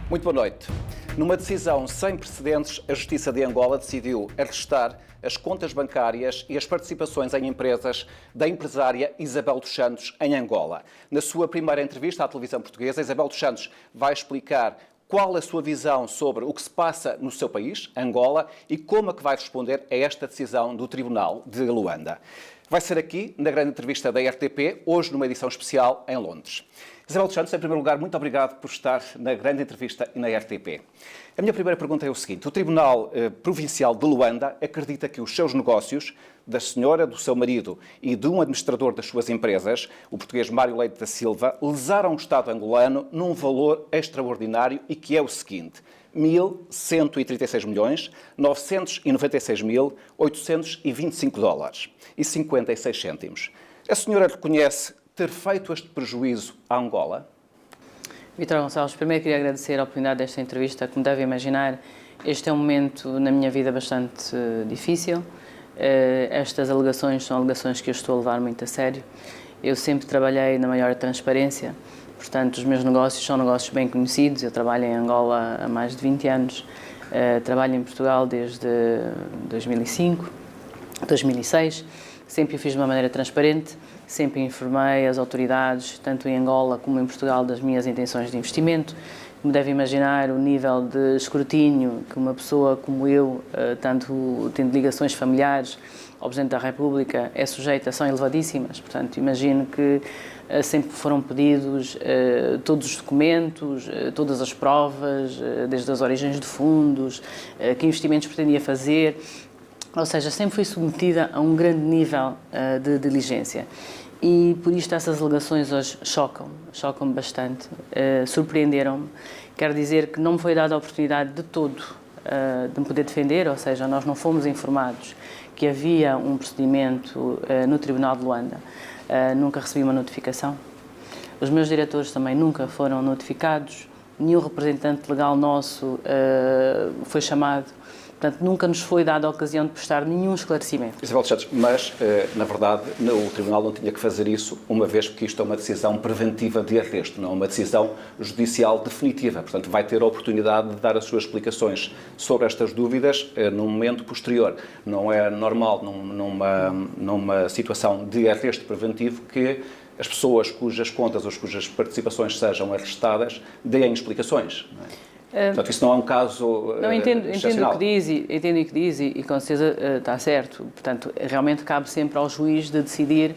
Muito boa noite. Numa decisão sem precedentes, a Justiça de Angola decidiu arrestar as contas bancárias e as participações em empresas da empresária Isabel dos Santos em Angola. Na sua primeira entrevista à televisão portuguesa, Isabel dos Santos vai explicar qual a sua visão sobre o que se passa no seu país, Angola, e como é que vai responder a esta decisão do Tribunal de Luanda. Vai ser aqui, na grande entrevista da RTP, hoje numa edição especial em Londres. Isabel dos Santos, em primeiro lugar, muito obrigado por estar na grande entrevista e na RTP. A minha primeira pergunta é o seguinte: o Tribunal Provincial de Luanda acredita que os seus negócios, da senhora, do seu marido e de um administrador das suas empresas, o português Mário Leite da Silva, lesaram o Estado angolano num valor extraordinário e que é o seguinte: 1.136.996.825 dólares e 56 cêntimos. A senhora reconhece ter feito este prejuízo à Angola? Vítor Gonçalves, primeiro queria agradecer a oportunidade desta entrevista. Como deve imaginar, este é um momento na minha vida bastante difícil. Estas alegações são alegações que eu estou a levar muito a sério. Eu sempre trabalhei na maior transparência, portanto, os meus negócios são negócios bem conhecidos. Eu trabalho em Angola há mais de 20 anos, trabalho em Portugal desde 2005, 2006. Sempre o fiz de uma maneira transparente, sempre informei as autoridades, tanto em Angola como em Portugal, das minhas intenções de investimento. Como deve imaginar, o nível de escrutínio que uma pessoa como eu, tanto tendo ligações familiares ao Presidente da República, é sujeita, são elevadíssimas. Portanto, imagino que sempre foram pedidos todos os documentos, todas as provas, desde as origens de fundos, que investimentos pretendia fazer. Ou seja, sempre fui submetida a um grande nível de diligência. E por isto essas alegações hoje chocam-me bastante, surpreenderam-me. Quero dizer que não me foi dada a oportunidade de todo de me poder defender, ou seja, nós não fomos informados que havia um procedimento no Tribunal de Luanda. Nunca recebi uma notificação. Os meus diretores também nunca foram notificados. Nenhum representante legal nosso foi chamado. Portanto, nunca nos foi dada a ocasião de prestar nenhum esclarecimento. Isabel dos Santos, mas, na verdade, o Tribunal não tinha que fazer isso, uma vez que isto é uma decisão preventiva de arresto, não é uma decisão judicial definitiva. Portanto, vai ter a oportunidade de dar as suas explicações sobre estas dúvidas num momento posterior. Não é normal, numa situação de arresto preventivo, que as pessoas cujas contas ou cujas participações sejam arrestadas deem explicações, não é? Portanto, isso não é um caso entendo o que diz e com certeza está certo. Portanto, realmente cabe sempre ao juiz de decidir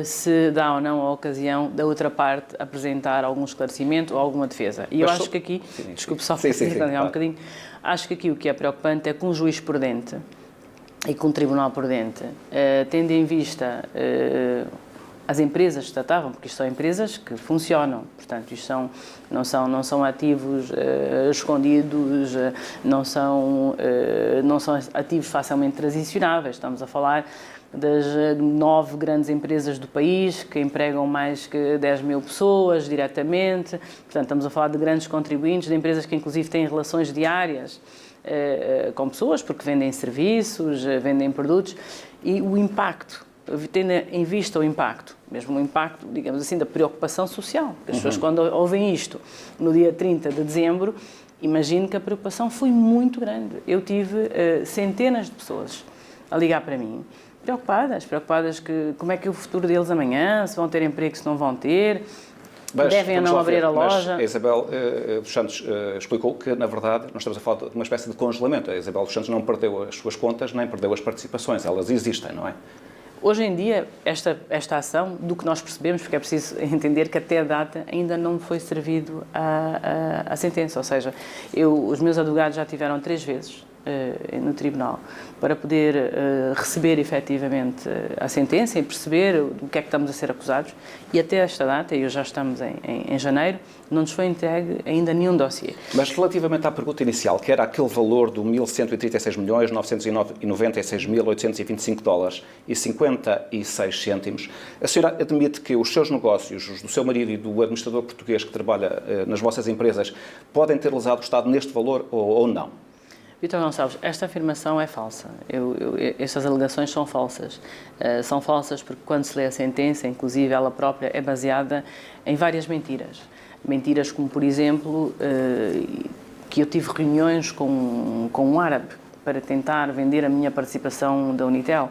se dá ou não a ocasião da outra parte apresentar algum esclarecimento ou alguma defesa. E eu acho que aqui, desculpe só um bocadinho, acho que aqui o que é preocupante é que um juiz prudente e com um tribunal prudente, tendo em vista as empresas que tratavam, porque isto são empresas que funcionam, portanto, isto não são ativos escondidos, não são ativos facilmente transicionáveis. Estamos a falar das 9 grandes empresas do país, que empregam mais que 10 mil pessoas diretamente, portanto, estamos a falar de grandes contribuintes, de empresas que inclusive têm relações diárias com pessoas, porque vendem serviços, vendem produtos, e o impacto, tendo em vista o impacto, mesmo o impacto, digamos assim, da preocupação social. As pessoas, quando ouvem isto no dia 30 de dezembro, imagino que a preocupação foi muito grande. Eu tive centenas de pessoas a ligar para mim, preocupadas que como é que é o futuro deles amanhã, se vão ter emprego, se não vão ter, devem ou não abrir a loja. Mas a Isabel dos Santos explicou que, na verdade, nós estamos a falar de uma espécie de congelamento. A Isabel dos Santos não perdeu as suas contas, nem perdeu as participações. Elas existem, não é? Hoje em dia, esta ação, do que nós percebemos, porque é preciso entender que até a data ainda não foi servido a sentença, ou seja, os meus advogados já tiveram 3 vezes no tribunal para poder receber efetivamente a sentença e perceber do que é que estamos a ser acusados, e até esta data, e já estamos em janeiro, não nos foi entregue ainda nenhum dossiê. Mas relativamente à pergunta inicial, que era aquele valor do 1.136.996.825 dólares e 56 cêntimos, a senhora admite que os seus negócios, os do seu marido e do administrador português que trabalha nas vossas empresas, podem ter lesado o Estado neste valor ou não? Vítor Gonçalves, esta afirmação é falsa. Estas alegações são falsas. São falsas porque quando se lê a sentença, inclusive ela própria, é baseada em várias mentiras. Mentiras como, por exemplo, que eu tive reuniões com um árabe para tentar vender a minha participação da Unitel.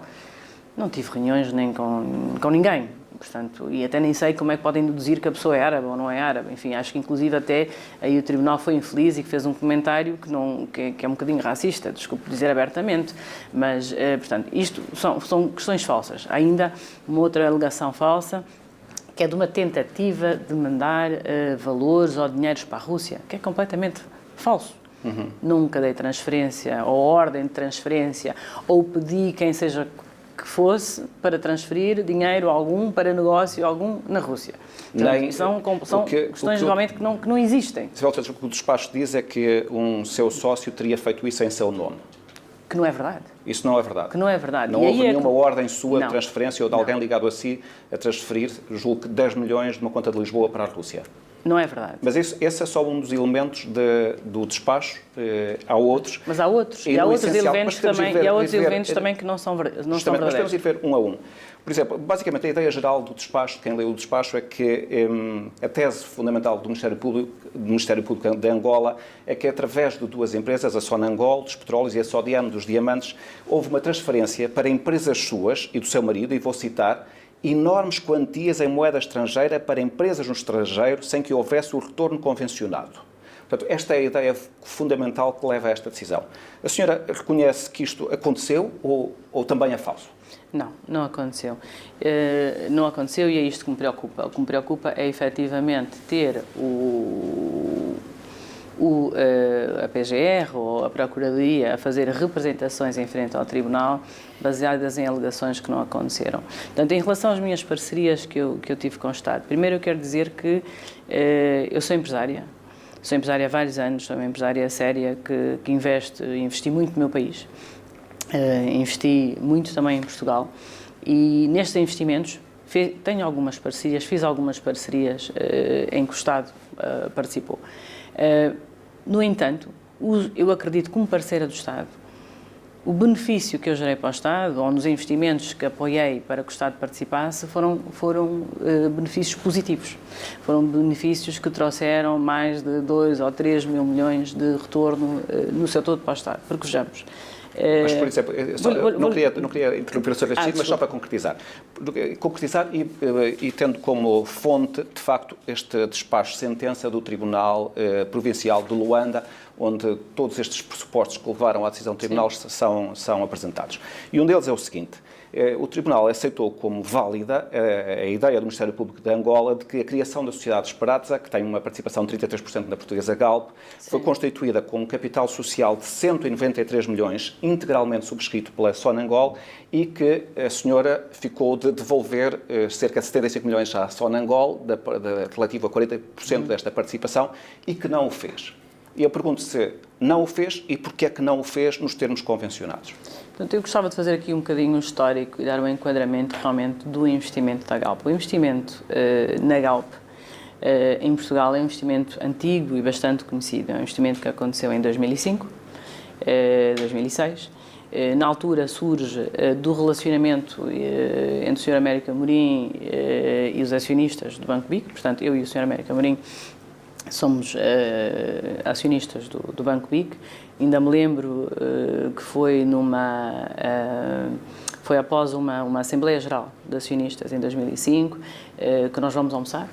Não tive reuniões nem com ninguém. Portanto, e até nem sei como é que podem deduzir que a pessoa é árabe ou não é árabe. Enfim, acho que inclusive até aí o Tribunal foi infeliz e que fez um comentário que é um bocadinho racista, desculpe dizer abertamente, mas, portanto, isto são questões falsas. Há ainda uma outra alegação falsa, que é de uma tentativa de mandar valores ou dinheiros para a Rússia, que é completamente falso. Nunca dei transferência ou ordem de transferência ou pedi quem seja que fosse para transferir dinheiro algum para negócio algum na Rússia. Portanto, são questões realmente que não existem. O que o despacho diz é que um seu sócio teria feito isso em seu nome. Que não é verdade. Isso não é verdade. Que não é verdade. Não houve nenhuma ordem sua de não. transferência ou de alguém ligado a si a transferir, julgo que 10 milhões de uma conta de Lisboa para a Rússia. Não é verdade. Mas esse é só um dos elementos do despacho. Há outros. Mas há outros. E há outros elementos também que não são verdadeiros. Mas temos de ir ver um a um. Por exemplo, basicamente a ideia geral do despacho, de quem leu o despacho, é que a tese fundamental do Ministério Público de Angola é que através de duas empresas, a Sonangol, dos petróleos, e a Sodiam, dos diamantes, houve uma transferência para empresas suas e do seu marido, e vou citar, enormes quantias em moeda estrangeira para empresas no estrangeiro sem que houvesse o retorno convencionado. Portanto, esta é a ideia fundamental que leva a esta decisão. A senhora reconhece que isto aconteceu ou também é falso? Não aconteceu. Não aconteceu e é isto que me preocupa. O que me preocupa é efetivamente ter a PGR ou a Procuradoria a fazer representações em frente ao Tribunal baseadas em alegações que não aconteceram. Portanto, em relação às minhas parcerias que eu tive com o Estado, primeiro eu quero dizer que eu sou empresária há vários anos, sou uma empresária séria que investi muito no meu país, investi muito também em Portugal e nestes investimentos tenho algumas parcerias, fiz algumas parcerias em que o Estado participou. No entanto, eu acredito que como parceira do Estado, o benefício que eu gerei para o Estado, ou nos investimentos que apoiei para que o Estado participasse, foram benefícios positivos. Foram benefícios que trouxeram mais de 2 ou 3 mil milhões de retorno no seu todo para o Estado. Porque vejamos. Mas, por exemplo, não queria interromper o seu raciocínio, mas só para concretizar. Concretizar e tendo como fonte, de facto, este despacho sentença do Tribunal Provincial de Luanda, onde todos estes pressupostos que levaram à decisão do Tribunal são apresentados. E um deles é o seguinte: o Tribunal aceitou como válida a ideia do Ministério Público de Angola de que a criação da sociedade Esperança, que tem uma participação de 33% na portuguesa Galp, foi constituída com um capital social de 193 milhões, integralmente subscrito pela Sonangol, e que a senhora ficou de devolver cerca de 75 milhões à Sonangol, relativo a 40% desta participação, e que não o fez. E eu pergunto se não o fez e porquê é que não o fez nos termos convencionados. Portanto, eu gostava de fazer aqui um bocadinho histórico e dar um enquadramento realmente do investimento da Galp. O investimento na Galp em Portugal é um investimento antigo e bastante conhecido. É um investimento que aconteceu em 2005, 2006. Na altura surge do relacionamento entre o Sr. Américo Amorim e os acionistas do Banco BIC. Portanto, eu e o Sr. Américo Amorim somos acionistas do Banco BIC. Ainda me lembro que foi após uma Assembleia Geral de Acionistas em 2005 que nós vamos almoçar.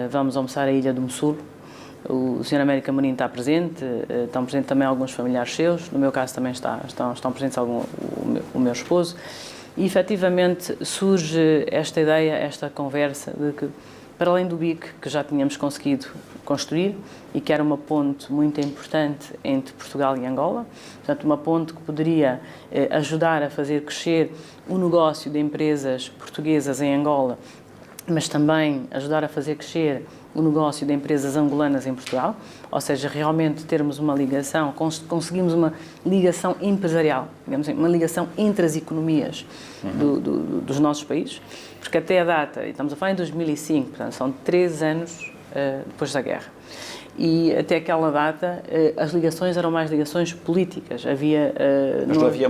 Vamos almoçar à Ilha do Mossul. O Sr. Américo Amorim está presente, estão presentes também alguns familiares seus, no meu caso também estão presentes o meu esposo, e efetivamente surge esta ideia, esta conversa de que, para além do BIC, que já tínhamos conseguido construir e que era uma ponte muito importante entre Portugal e Angola, portanto uma ponte que poderia ajudar a fazer crescer o negócio de empresas portuguesas em Angola, mas também ajudar a fazer crescer o negócio de empresas angolanas em Portugal, ou seja, realmente termos uma ligação, conseguimos uma ligação empresarial, digamos assim, uma ligação entre as economias dos nossos países, porque até a data, estamos a falar em 2005, portanto, são 3 anos depois da guerra, e até aquela data as ligações eram mais ligações políticas, mas não havia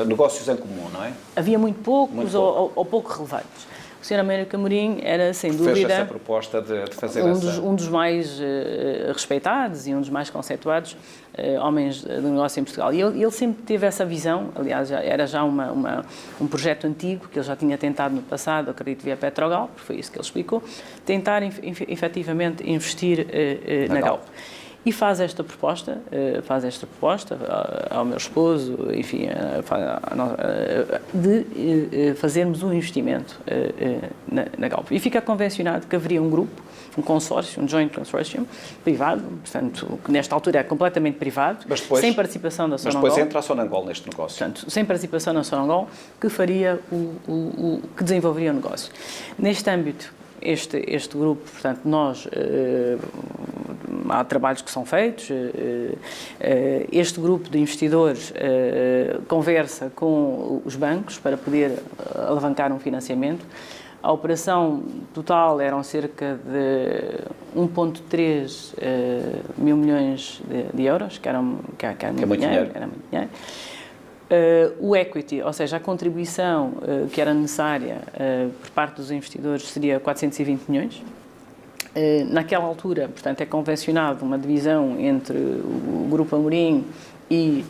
negócios em comum, não é? Havia muito poucos ou pouco relevantes. O Sr. Américo Amorim era, sem dúvida, fez essa proposta de fazer um dos mais respeitados e um dos mais conceituados homens de negócio em Portugal. E ele sempre teve essa visão, aliás, era já um projeto antigo que ele já tinha tentado no passado, acredito via Petrogal, porque foi isso que ele explicou, tentar efetivamente investir na Galp. E faz esta proposta ao meu esposo, enfim, de fazermos um investimento na Galp. E fica convencionado que haveria um grupo, um consórcio, um joint consortium privado, portanto, que nesta altura é completamente privado, sem participação da Sonangol. Mas depois entra a Sonangol neste negócio. Portanto, sem participação da Sonangol, que faria que desenvolveria o negócio. Neste âmbito, este grupo, portanto, nós há trabalhos que são feitos, este grupo de investidores conversa com os bancos para poder alavancar um financiamento. A operação total eram cerca de 1,3 mil milhões de euros, que era muito dinheiro. Era muito dinheiro. O equity, ou seja, a contribuição que era necessária por parte dos investidores seria 420 milhões. Naquela altura, portanto, é convencionado uma divisão entre o Grupo Amorim e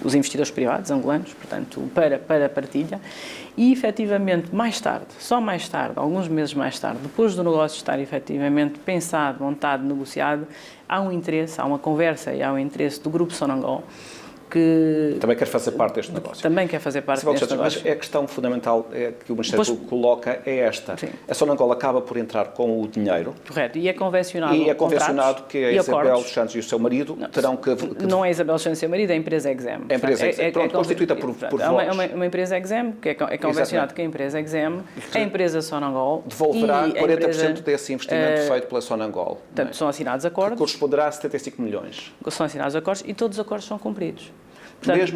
os investidores privados angolanos, portanto, para partilha. E, efetivamente, só mais tarde, alguns meses mais tarde, depois do negócio estar efetivamente pensado, montado, negociado, há uma conversa e há um interesse do Grupo Sonangol, que também quer fazer parte deste negócio. Também quer fazer parte deste negócio. Mas a questão fundamental que o Ministério Público coloca é esta. Sim. A Sonangol acaba por entrar com o dinheiro. Correto. E é convencionado que a Isabel dos Santos e o seu marido terão que... Não é a Isabel dos Santos e o seu marido, é a empresa Exem. A empresa Exem. Constituída por vós. É uma empresa Exem, que é convencionado que a empresa Exem, a empresa Sonangol... Devolverá 40% desse investimento feito pela Sonangol. Portanto, são assinados acordos. Que corresponderá a 75 milhões. São assinados acordos e todos os acordos são cumpridos. Portanto,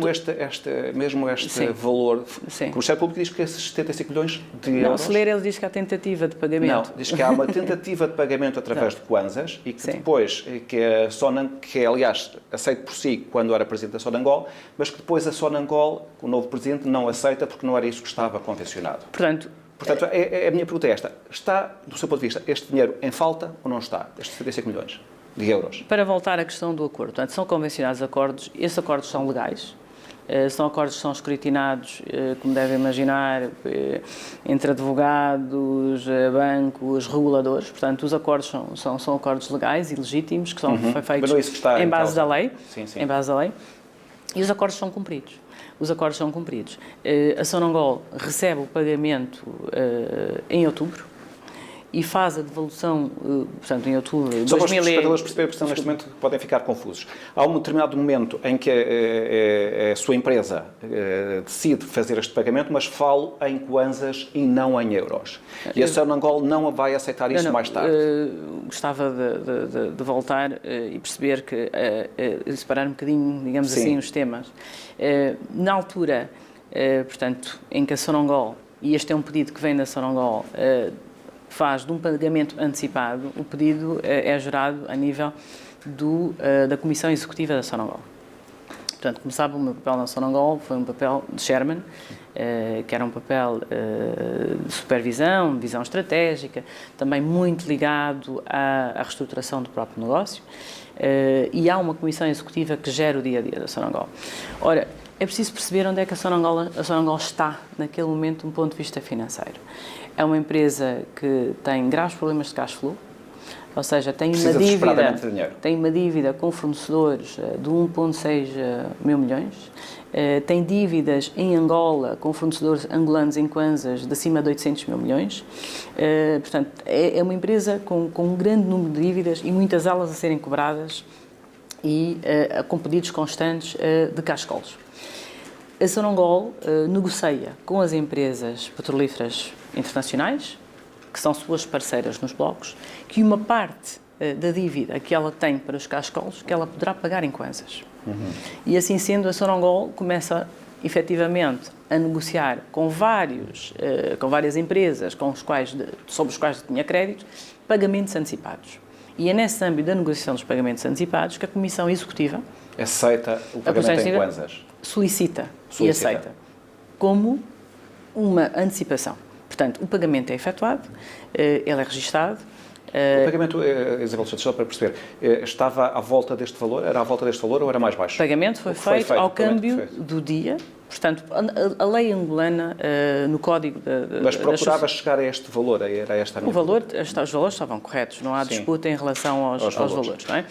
mesmo este valor, o Ministério Público diz que esses 75 milhões de euros... Não, se ler, ele diz que há tentativa de pagamento. Não, diz que há uma tentativa de pagamento através de Kwanzas e que depois, que é aliás aceito por si quando era Presidente da Sonangol, mas que depois a Sonangol, o novo Presidente, não aceita porque não era isso que estava convencionado. Portanto, a minha pergunta é esta. Está, do seu ponto de vista, este dinheiro em falta ou não está? Estes 75 milhões de euros? Para voltar à questão do acordo, portanto, são convencionados acordos, esses acordos são legais, são acordos que são escrutinados, como devem imaginar, entre advogados, bancos, reguladores, portanto, os acordos são acordos legais e legítimos, que são feitos em base da lei, em base da lei, e os acordos são cumpridos. A Sonangol recebe o pagamento em outubro, e faz a devolução, portanto, em outubro de 2000... Só para os espectadores perceberem, porque neste momento podem ficar confusos. Há um determinado momento em que a sua empresa decide fazer este pagamento, mas falo em kwanzas e não em euros. E a Sonangol não vai aceitar isso mais tarde. Gostava de voltar e perceber que, separar um bocadinho, digamos assim, os temas. Na altura, portanto, em que a Sonangol, e este é um pedido que vem da Sonangol, faz de um pagamento antecipado, o pedido é gerado a nível da Comissão Executiva da Sonangol. Portanto, como sabe, o meu papel na Sonangol foi um papel de chairman, que era um papel de supervisão, de visão estratégica, também muito ligado à reestruturação do próprio negócio, e há uma Comissão Executiva que gera o dia-a-dia da Sonangol. Ora, é preciso perceber onde é que a Sonangol está, naquele momento, do ponto de vista financeiro. É uma empresa que tem graves problemas de cash flow, ou seja, tem uma dívida com fornecedores de 1,6 mil milhões, tem dívidas em Angola com fornecedores angolanos em kwanzas de acima de 800 mil milhões. Portanto, é uma empresa com um grande número de dívidas e muitas elas a serem cobradas e com pedidos constantes de cash calls. A Sonangol negocia com as empresas petrolíferas internacionais, que são suas parceiras nos blocos, que uma parte da dívida que ela tem para os cash calls, que ela poderá pagar em kwanzas. E assim sendo, a Sonangol começa efetivamente a negociar com várias empresas sobre os quais tinha crédito, pagamentos antecipados. E é nesse âmbito da negociação dos pagamentos antecipados que a Comissão Executiva aceita o pagamento em kwanzas. Solicita e aceita como uma antecipação. Portanto, o pagamento é efetuado, ele é registado. O pagamento, Isabel Santos, só para perceber, estava à volta deste valor? Era à volta deste valor ou era mais baixo? O pagamento foi feito ao câmbio do dia. Portanto, a lei angolana, no código Mas procurava chegar a este valor? Era esta a minha os valores estavam corretos, não há disputa em relação aos valores, não é?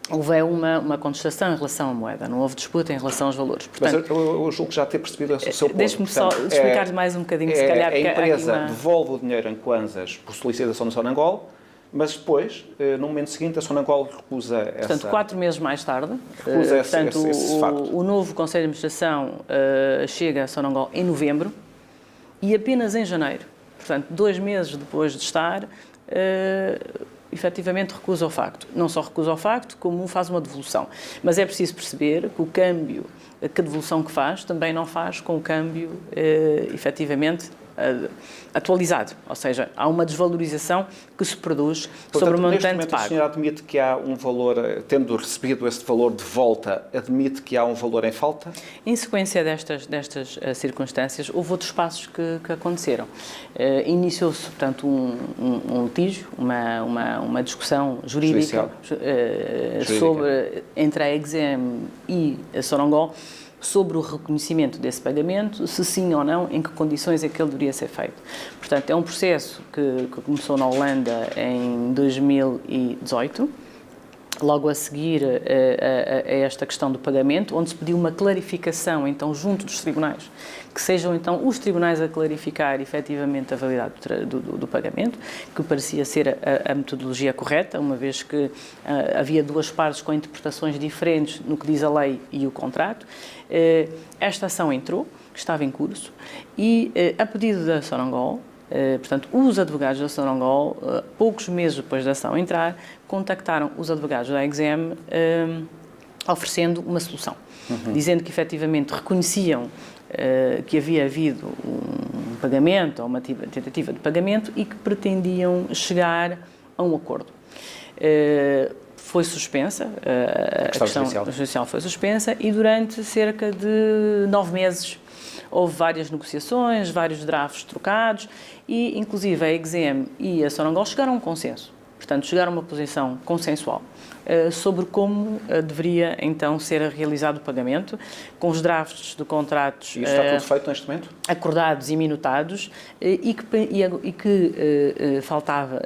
Houve uma contestação em relação à moeda, não houve disputa em relação aos valores. Portanto, mas eu julgo que já ter percebido o seu ponto. Deixe-me só explicar-lhe mais um bocadinho, se calhar. A empresa devolve o dinheiro em kwanzas por solicitação do Sonangol, mas depois, no momento seguinte, a Sonangol recusa essa... Portanto, 4 meses mais tarde, esse facto. O novo Conselho de Administração chega a Sonangol em novembro e apenas em janeiro, portanto, 2 meses depois de estar... efetivamente recusa o facto. Não só recusa o facto, como faz uma devolução. Mas é preciso perceber que o câmbio, que a devolução que faz, também não faz com o câmbio, efetivamente, atualizado. Ou seja, há uma desvalorização que se produz sobre o montante pago. O senhor admite que há um valor, tendo recebido esse valor de volta, admite que há um valor em falta? Em sequência destas circunstâncias, houve outros passos que aconteceram. Iniciou-se, portanto, um litígio, uma discussão jurídica entre a EXEM e a Sonangol, sobre o reconhecimento desse pagamento, se sim ou não, em que condições é que ele deveria ser feito. Portanto, é um processo que começou na Holanda em 2018, logo a seguir a esta questão do pagamento, onde se pediu uma clarificação, então, junto dos tribunais, que sejam, então, os tribunais a clarificar, efetivamente, a validade do pagamento, que parecia ser a metodologia correta, uma vez que havia duas partes com interpretações diferentes no que diz a lei e o contrato. Esta ação entrou, estava em curso, e, a pedido da Sonangol, portanto, os advogados da Sonangol, poucos meses depois da ação entrar, contactaram os advogados da EXEM oferecendo uma solução, dizendo que efetivamente reconheciam que havia havido um pagamento ou uma tentativa de pagamento e que pretendiam chegar a um acordo. Foi suspensa, a questão judicial foi suspensa e durante cerca de 9 meses houve várias negociações, vários drafts trocados e, inclusive, a EXEM e a Sonangol chegaram a um consenso. Portanto, chegaram a uma posição consensual sobre como deveria, então, ser realizado o pagamento, com os drafts de contratos... E isso está tudo feito neste momento? Acordados e minutados, e que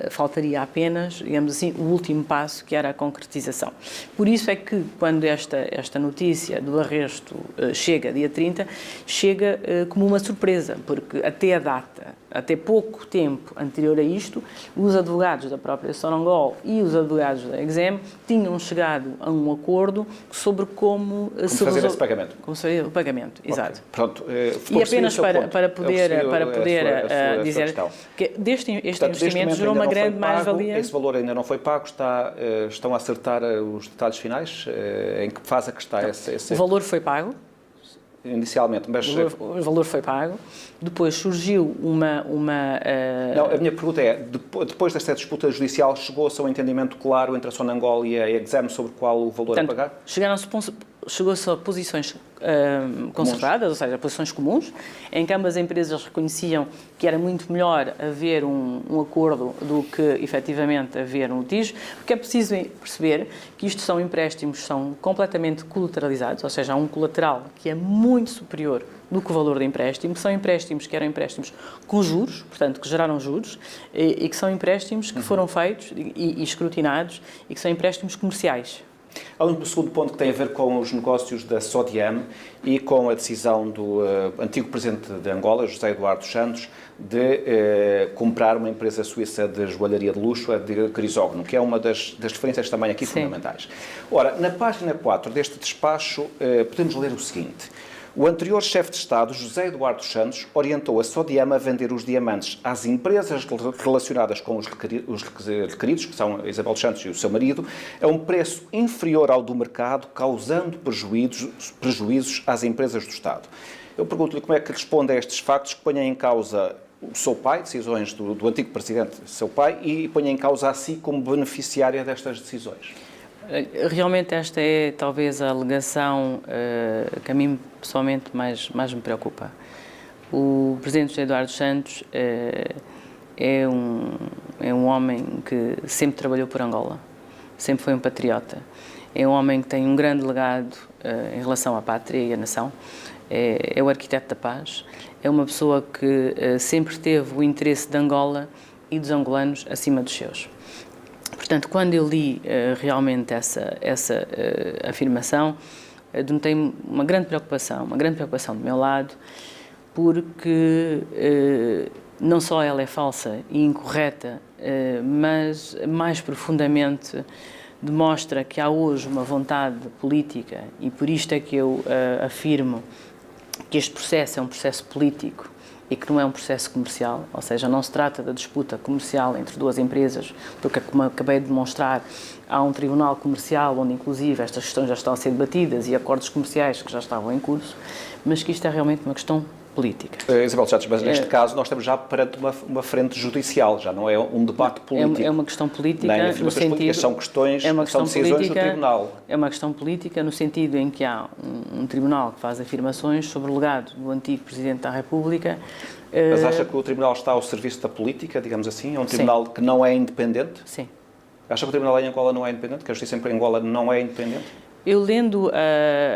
faltaria apenas, digamos assim, o último passo, que era a concretização. Por isso é que, quando esta notícia do arresto chega, dia 30, chega como uma surpresa, porque até a data, até pouco tempo anterior a isto, os advogados da própria Sonangol e os advogados da EXEM tinham chegado a um acordo sobre como se fazer esse pagamento. Como se fazer o pagamento, exato. Pronto, e apenas para poder dizer que este investimento gerou uma grande mais-valia. Esse valor ainda não foi pago, estão a acertar os detalhes finais? Em que fase é que está esse... O valor foi pago. Inicialmente, mas... O valor foi pago. Depois surgiu Não, a minha pergunta é, depois desta disputa judicial, chegou-se a um entendimento claro entre a Sonangol e a EXEM sobre qual o valor a pagar? Chegou-se a posições concertadas, ou seja, posições comuns, em que ambas as empresas reconheciam que era muito melhor haver um acordo do que, efetivamente, haver um litígio, porque é preciso perceber que isto são empréstimos que são completamente colateralizados, ou seja, há um colateral que é muito superior do que o valor do empréstimo, que são empréstimos que eram empréstimos com juros, portanto, que geraram juros, e que são empréstimos que foram feitos e escrutinados, e que são empréstimos comerciais. Há um segundo ponto que tem a ver com os negócios da SODIAM e com a decisão do antigo presidente de Angola, José Eduardo Santos, de comprar uma empresa suíça de joalharia de luxo, a de Crisógono, que é uma das diferenças também aqui fundamentais. Ora, na página 4 deste despacho, podemos ler o seguinte: o anterior chefe de Estado, José Eduardo Santos, orientou a SODIAM a vender os diamantes às empresas relacionadas com os requeridos, que são a Isabel Santos e o seu marido, a um preço inferior ao do mercado, causando prejuízos às empresas do Estado. Eu pergunto-lhe como é que responde a estes factos que ponham em causa o seu pai, decisões do antigo presidente, seu pai, e ponham em causa a si como beneficiária destas decisões. Realmente esta é talvez a alegação que a mim pessoalmente mais me preocupa. O presidente José Eduardo Santos é um homem que sempre trabalhou por Angola, sempre foi um patriota. É um homem que tem um grande legado em relação à pátria e à nação. É o arquiteto da paz. É uma pessoa que sempre teve o interesse de Angola e dos angolanos acima dos seus. Portanto, quando eu li realmente essa afirmação, denotei uma grande preocupação do meu lado, porque não só ela é falsa e incorreta, mas mais profundamente demonstra que há hoje uma vontade política, e por isto é que eu afirmo que este processo é um processo político e que não é um processo comercial, ou seja, não se trata da disputa comercial entre duas empresas, porque, como acabei de demonstrar, há um tribunal comercial onde, inclusive, estas questões já estão a ser debatidas e acordos comerciais que já estavam em curso, mas que isto é realmente uma questão política. Isabel Santos, mas neste caso nós estamos já perante uma frente judicial, já não é um debate político. É uma questão política no sentido... São questões, são decisões do tribunal. É uma questão política no sentido em que há um tribunal que faz afirmações sobre o legado do antigo Presidente da República. Mas acha que o tribunal está ao serviço da política, digamos assim? É um tribunal que não é independente? Sim. Acha que o tribunal em Angola não é independente? Que a justiça em Angola não é independente? Eu, lendo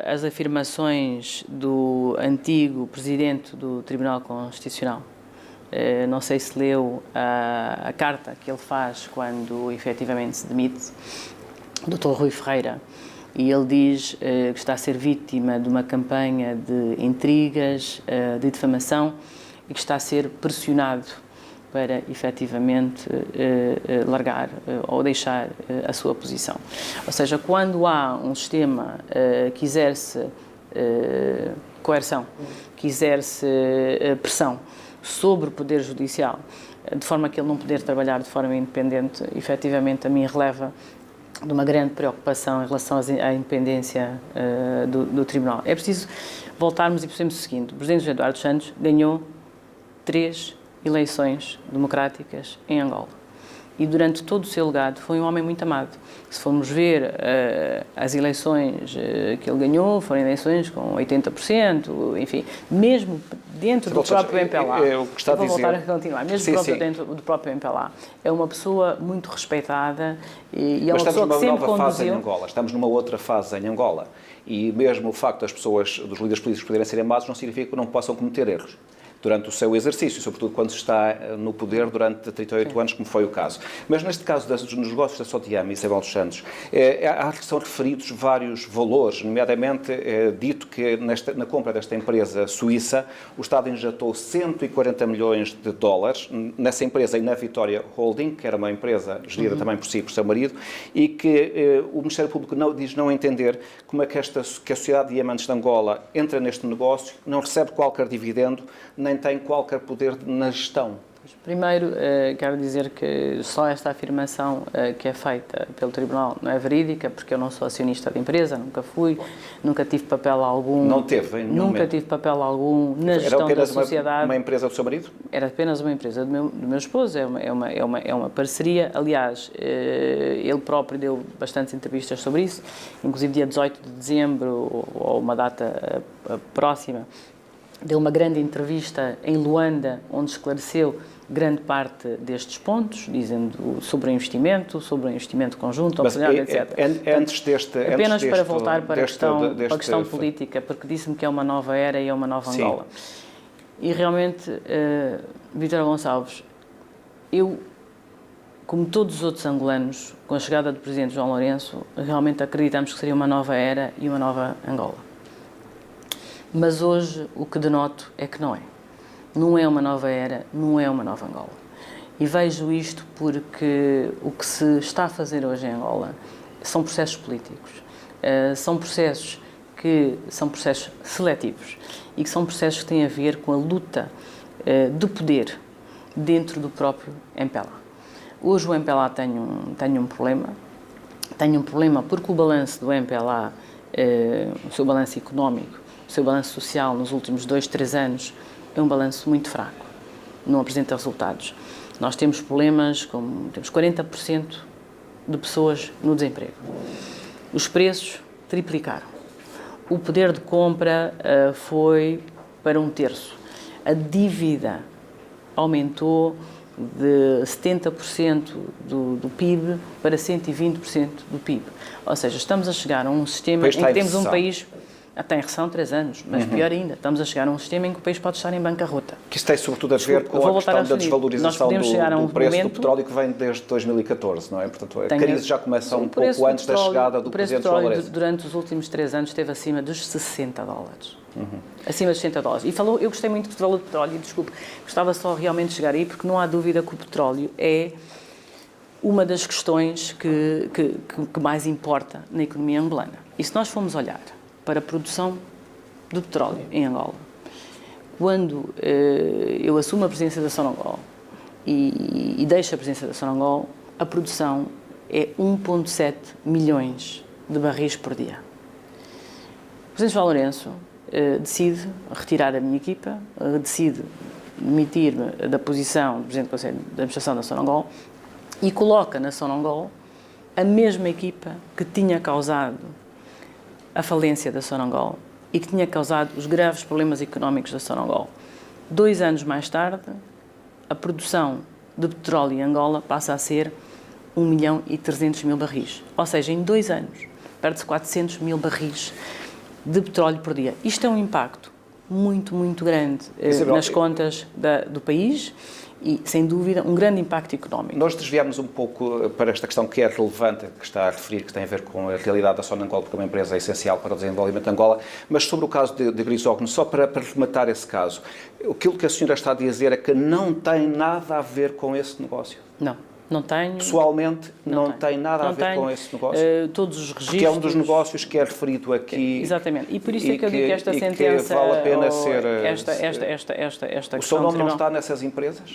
as afirmações do antigo presidente do Tribunal Constitucional, não sei se leu a carta que ele faz quando efetivamente se demite, o Dr. Rui Ferreira, e ele diz que está a ser vítima de uma campanha de intrigas, de difamação, e que está a ser pressionado para efetivamente largar ou deixar a sua posição. Ou seja, quando há um sistema que exerce coerção, que exerce pressão sobre o Poder Judicial, de forma que ele não poder trabalhar de forma independente, efetivamente a mim releva de uma grande preocupação em relação à independência do Tribunal. É preciso voltarmos e percebermos o seguinte: o Presidente José Eduardo Santos ganhou 3 eleições democráticas em Angola. E durante todo o seu legado foi um homem muito amado. Se formos ver as eleições que ele ganhou, foram eleições com 80%, enfim, mesmo dentro do próprio MPLA. Eu vou voltar a continuar. Mesmo dentro do próprio MPLA. É uma pessoa muito respeitada e é uma pessoa que sempre conduziu... Fase em Angola. Estamos numa outra fase em Angola. E mesmo o facto das pessoas, dos líderes políticos poderem ser amados, não significa que não possam cometer erros durante o seu exercício, sobretudo quando se está no poder durante 38 anos, como foi o caso. Mas neste caso dos negócios da Sotiama e Isabel dos Santos, são referidos vários valores, nomeadamente dito que na compra desta empresa suíça, o Estado injetou 140 milhões de dólares nessa empresa e na Vitória Holding, que era uma empresa gerida também por si e por seu marido, e que o Ministério Público diz não entender como é que a Sociedade de Diamantes de Angola entra neste negócio, não recebe qualquer dividendo, nem tem qualquer poder na gestão. Primeiro, quero dizer que só esta afirmação que é feita pelo Tribunal não é verídica, porque eu não sou acionista da empresa, nunca fui, nunca tive papel algum... Não teve, em nenhum momento. Tive papel algum na gestão da sociedade. Era uma empresa do seu marido? Era apenas uma empresa do meu esposo, é uma parceria. Aliás, ele próprio deu bastantes entrevistas sobre isso, inclusive dia 18 de dezembro, ou uma data próxima, deu uma grande entrevista em Luanda, onde esclareceu grande parte destes pontos, dizendo sobre o investimento conjunto, oportunidade, etc. Apenas para voltar para a questão política, porque disse-me que é uma nova era e é uma nova Angola. E realmente, Vítor Gonçalves, eu, como todos os outros angolanos, com a chegada do Presidente João Lourenço, realmente acreditamos que seria uma nova era e uma nova Angola. Mas hoje o que denoto é que não é. Não é uma nova era, não é uma nova Angola. E vejo isto porque o que se está a fazer hoje em Angola são processos políticos. São processos seletivos e que são processos que têm a ver com a luta de poder dentro do próprio MPLA. Hoje o MPLA tem um problema. Tem um problema porque o balanço do MPLA, o seu balanço económico, o seu balanço social nos últimos 2, 3 anos é um balanço muito fraco, não apresenta resultados. Nós temos problemas, temos 40% de pessoas no desemprego. Os preços triplicaram. O poder de compra foi para 1/3. A dívida aumentou de 70% do PIB para 120% do PIB. Ou seja, estamos a chegar a um sistema em que temos um país... Está em recessão 3 anos, mas pior ainda, estamos a chegar a um sistema em que o país pode estar em bancarrota. Que isso tem sobretudo a ver com a questão da desvalorização do preço do petróleo que vem desde 2014, não é? Portanto, a crise já começa um pouco antes da chegada do Presidente Lourenço. Durante os últimos 3 anos esteve acima dos $60. Acima dos $60. E falou, eu gostei muito do valor do petróleo, desculpe, gostava só realmente de chegar aí, porque não há dúvida que o petróleo é uma das questões que mais importa na economia angolana. E se nós formos olhar para a produção do petróleo em Angola, quando eu assumo a presidência da Sonangol e deixo a presidência da Sonangol, a produção é 1,7 milhões de barris por dia. O presidente João Lourenço decide retirar a minha equipa, decide demitir-me da posição de presidente do Conselho de Administração da Sonangol e coloca na Sonangol a mesma equipa que tinha causado a falência da Sonangol e que tinha causado os graves problemas económicos da Sonangol. 2 anos mais tarde, a produção de petróleo em Angola passa a ser 1.300.000 barris. Ou seja, em 2 anos, perde-se 400.000 barris de petróleo por dia. Isto é um impacto muito, muito grande nas contas do país e, sem dúvida, um grande impacto económico. Nós desviámos um pouco para esta questão que é relevante, que está a referir, que tem a ver com a realidade da Sonangol, porque é uma empresa essencial para o desenvolvimento de Angola, mas sobre o caso de Grisógono, só para rematar esse caso, aquilo que a senhora está a dizer é que não tem nada a ver com esse negócio? Não tenho. Pessoalmente, não tem nada a ver com esse negócio? Todos os registros... Porque é um dos negócios que é referido aqui... Exatamente. E por isso é que eu digo que esta sentença... Que vale a pena ser... Esta o seu nome não está nessas empresas?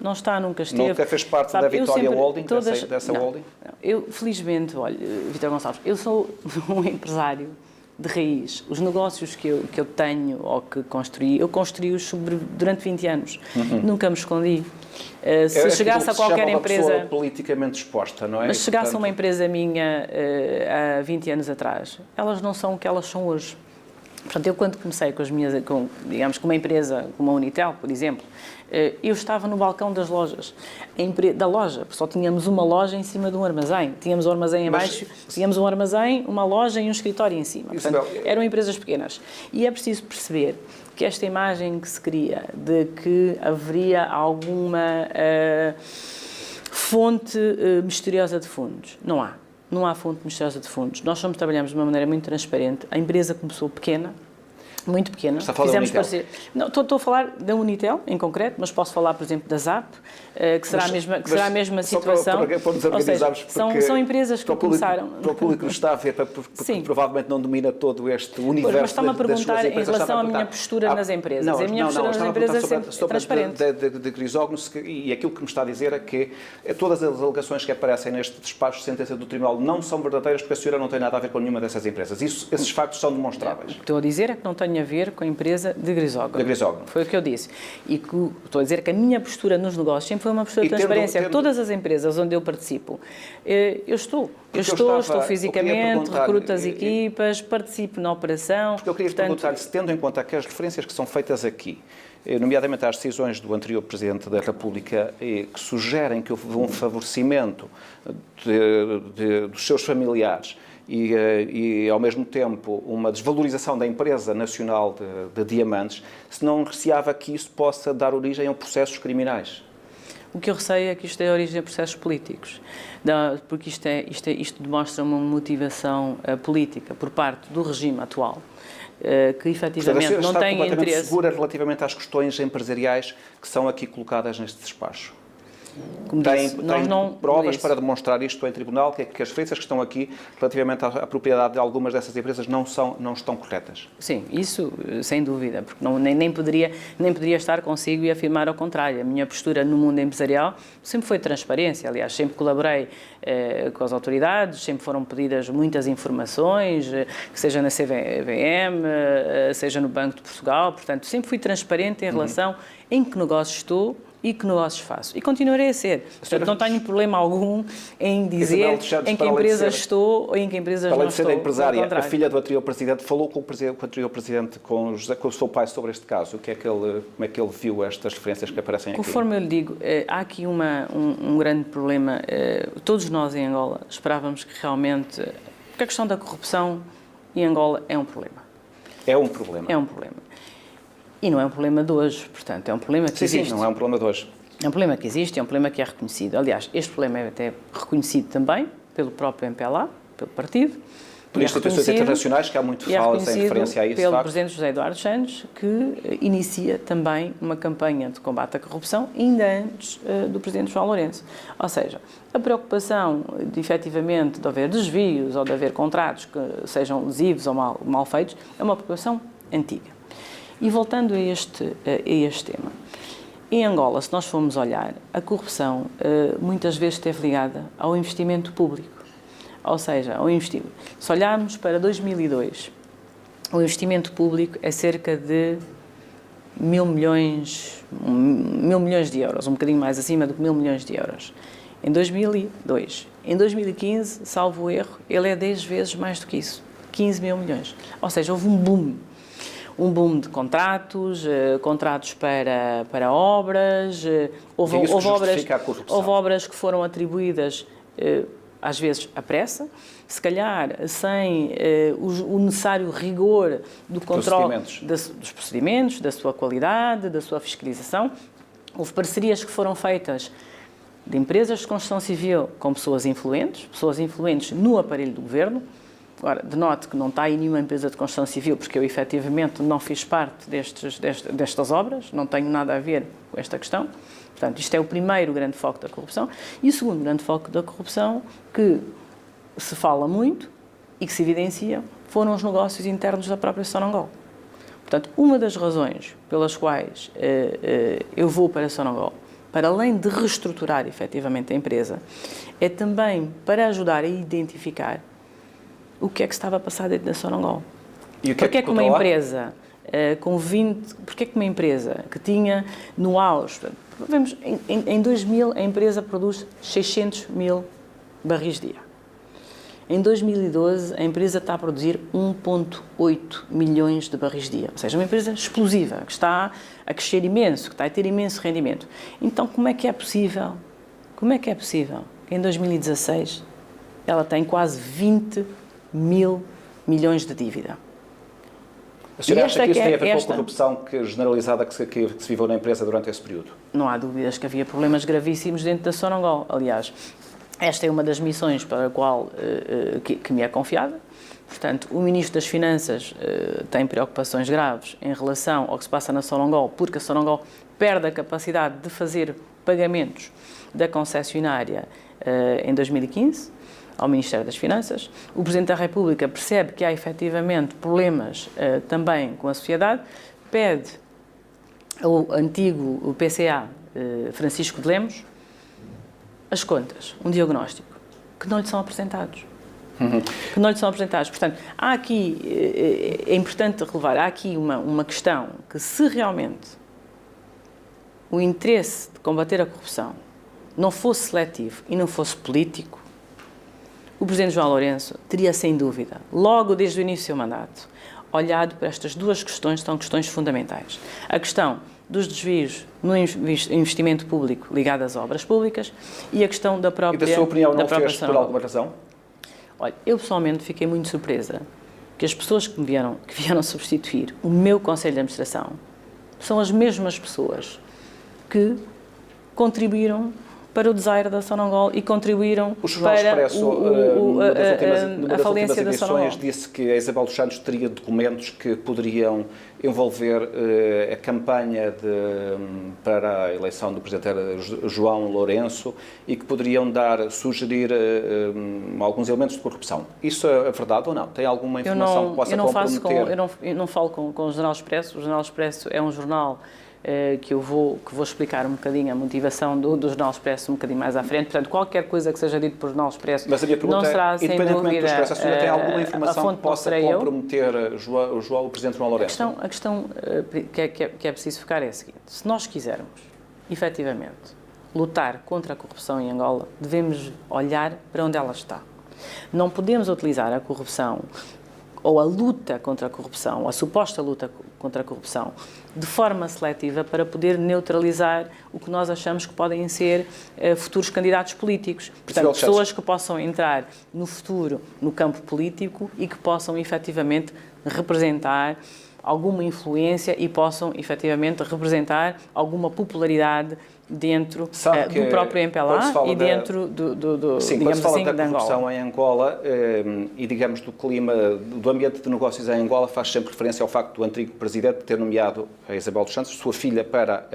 Não está, nunca esteve. Nunca fez parte da Vitória Holding, dessa holding? Eu, felizmente, olha, Vítor Gonçalves, eu sou um empresário de raiz. Os negócios que eu tenho ou que construí, eu construí-os durante 20 anos. Nunca me escondi. Se chegasse a qualquer empresa... politicamente exposta, não é? Mas se chegasse a uma empresa minha há 20 anos atrás, elas não são o que elas são hoje. Portanto, eu quando comecei digamos, com uma empresa como a Unitel, por exemplo, eu estava no balcão das lojas, da loja, só tínhamos uma loja em cima de um armazém. Tínhamos um armazém abaixo, tínhamos um armazém, uma loja e um escritório em cima. Portanto, eram empresas pequenas. E é preciso perceber que esta imagem que se cria de que haveria alguma fonte misteriosa de fundos, não há. Não há fonte misteriosa de fundos. Nós trabalhamos de uma maneira muito transparente. A empresa começou pequena, muito pequena. Está a falar da Unitel? Não, estou a falar da Unitel, em concreto, mas posso falar, por exemplo, da ZAP, que será a mesma situação. Para nos organizarmos, são empresas que começaram... Para o público que nos está a ver, porque provavelmente não domina todo este universo. Mas está-me a perguntar em relação à minha postura nas empresas. A minha postura nas empresas é transparente. De Grisógono, e aquilo que me está a dizer é que todas as alegações que aparecem neste despacho de sentença do Tribunal não são verdadeiras, porque a senhora não tem nada a ver com nenhuma dessas empresas. Esses factos são demonstráveis. O que estou a dizer é que não tenho a ver com a empresa de Grisógono. Foi o que eu disse. E que estou a dizer que a minha postura nos negócios sempre foi uma postura de transparência. Todas as empresas onde eu participo, eu estou fisicamente, recruto as equipas, participo na operação. Porque eu queria perguntar-lhe, se tendo em conta que as referências que são feitas aqui, nomeadamente às decisões do anterior Presidente da República, que sugerem que houve um favorecimento dos seus familiares e, ao mesmo tempo, uma desvalorização da empresa nacional de diamantes, se não receava que isso possa dar origem a processos criminais? O que eu receio é que isto dê origem a processos políticos, porque isto demonstra uma motivação política por parte do regime atual, que efetivamente não tem interesse... Está completamente segura relativamente às questões empresariais que são aqui colocadas neste despacho? Tem provas para demonstrar isto em tribunal, que as referências que estão aqui relativamente à propriedade de algumas dessas empresas não estão corretas? Sim, isso sem dúvida, porque nem poderia estar consigo e afirmar ao contrário. A minha postura no mundo empresarial sempre foi transparência, aliás, sempre colaborei com as autoridades, sempre foram pedidas muitas informações, que seja na CVM, seja no Banco de Portugal, portanto, sempre fui transparente em relação em que negócio estou e que negócios faço. E continuarei a ser. Portanto, não tenho problema algum em dizer em que empresa estou ou em que empresas não estou. Além de ser empresária, a filha do anterior presidente falou com o anterior presidente, com o seu pai, sobre este caso. Como é que ele viu estas referências que aparecem aqui? Conforme eu lhe digo, há aqui um grande problema. Todos nós em Angola esperávamos que realmente... Porque a questão da corrupção em Angola é um problema. É um problema. É um problema. E não é um problema de hoje, portanto, é um problema que existe. Sim, não é um problema de hoje. É um problema que existe, é um problema que é reconhecido. Aliás, este problema é até reconhecido também pelo próprio MPLA, pelo partido. Por instituições internacionais, que há muito falas em referência a isso. Pelo Presidente José Eduardo Santos, que inicia também uma campanha de combate à corrupção, ainda antes do Presidente João Lourenço. Ou seja, a preocupação de, efetivamente, de haver desvios ou de haver contratos que sejam lesivos ou mal feitos, é uma preocupação antiga. E voltando a este tema, em Angola, se nós formos olhar, a corrupção muitas vezes esteve ligada ao investimento público. Ou seja, se olharmos para 2002, o investimento público é cerca de 1.000 milhões de euros, um bocadinho mais acima de 1.000 milhões de euros. Em 2002. Em 2015, salvo o erro, ele é 10 vezes mais do que isso, 15 mil milhões. Ou seja, houve um boom de contratos, contratos para obras, houve obras que foram atribuídas, às vezes, à pressa, se calhar sem o necessário rigor do controle dos procedimentos, da sua qualidade, da sua fiscalização. Houve parcerias que foram feitas de empresas de construção civil com pessoas influentes no aparelho do governo. Agora, denote que não está aí nenhuma empresa de construção civil, porque eu, efetivamente, não fiz parte destas obras, não tenho nada a ver com esta questão. Portanto, isto é o primeiro grande foco da corrupção. E o segundo grande foco da corrupção, que se fala muito e que se evidencia, foram os negócios internos da própria Sonangol. Portanto, uma das razões pelas quais eu vou para a Sonangol, para além de reestruturar, efetivamente, a empresa, é também para ajudar a identificar o que é que estava a passar dentro da Sonangol. Porque é que uma empresa porque é que uma empresa que tinha no auge, vemos, em 2000 a empresa produz 600 mil barris dia. Em 2012 a empresa está a produzir 1,8 milhões de barris dia. Ou seja, uma empresa explosiva, que está a crescer imenso, que está a ter imenso rendimento. Então, como é que é possível que em 2016 ela tem quase 20 mil milhões de dívida? A senhora acha que isso tem a ver com a corrupção generalizada que se viveu na empresa durante esse período? Não há dúvidas que havia problemas gravíssimos dentro da Sonangol. Aliás, esta é uma das missões para a qual que me é confiada. Portanto, o Ministro das Finanças tem preocupações graves em relação ao que se passa na Sonangol, porque a Sonangol perde a capacidade de fazer pagamentos da concessionária em 2015. Ao Ministério das Finanças. O Presidente da República percebe que há efetivamente problemas também com a sociedade, pede ao antigo PCA, Francisco de Lemos, as contas, um diagnóstico, que não lhe são apresentados. Que não lhe são apresentados. Portanto, há aqui, é importante relevar, há aqui uma questão que, se realmente o interesse de combater a corrupção não fosse seletivo e não fosse político, o Presidente João Lourenço teria, sem dúvida, logo desde o início do seu mandato, olhado para estas duas questões, que são questões fundamentais. A questão dos desvios no investimento público ligado às obras públicas e a questão da própria... E da sua opinião, não fez por alguma razão? Olha, eu pessoalmente fiquei muito surpresa que as pessoas que vieram substituir o meu Conselho de Administração são as mesmas pessoas que contribuíram para o desaire da Sonangol e contribuíram para a falência da Sonangol. Disse que a Isabel dos Santos teria documentos que poderiam envolver a campanha para a eleição do Presidente João Lourenço e que poderiam sugerir alguns elementos de corrupção. Isso é verdade ou não? Tem alguma informação que possa comprometer? Eu não falo com o Jornal Expresso. O Jornal Expresso é um jornal que eu vou explicar um bocadinho a motivação do Jornal Expresso um bocadinho mais à frente. Portanto, qualquer coisa que seja dito por Jornal Expresso não será, sem dúvida, a senhora tem alguma informação que possa comprometer o Presidente João Lourenço? A questão que é preciso focar é a seguinte. Se nós quisermos efetivamente, lutar contra a corrupção em Angola, devemos olhar para onde ela está. Não podemos utilizar a corrupção ou a luta contra a corrupção, a suposta luta contra a corrupção, de forma seletiva para poder neutralizar o que nós achamos que podem ser futuros candidatos políticos. Portanto, pessoas que possam entrar no futuro no campo político e que possam efetivamente representar alguma influência e possam efetivamente representar alguma popularidade dentro do próprio MPLA e dentro sim, digamos quando se assim, fala da corrupção Angola. em Angola e, digamos, do clima, do ambiente de negócios em Angola, faz sempre referência ao facto do antigo presidente ter nomeado a Isabel dos Santos, sua filha, para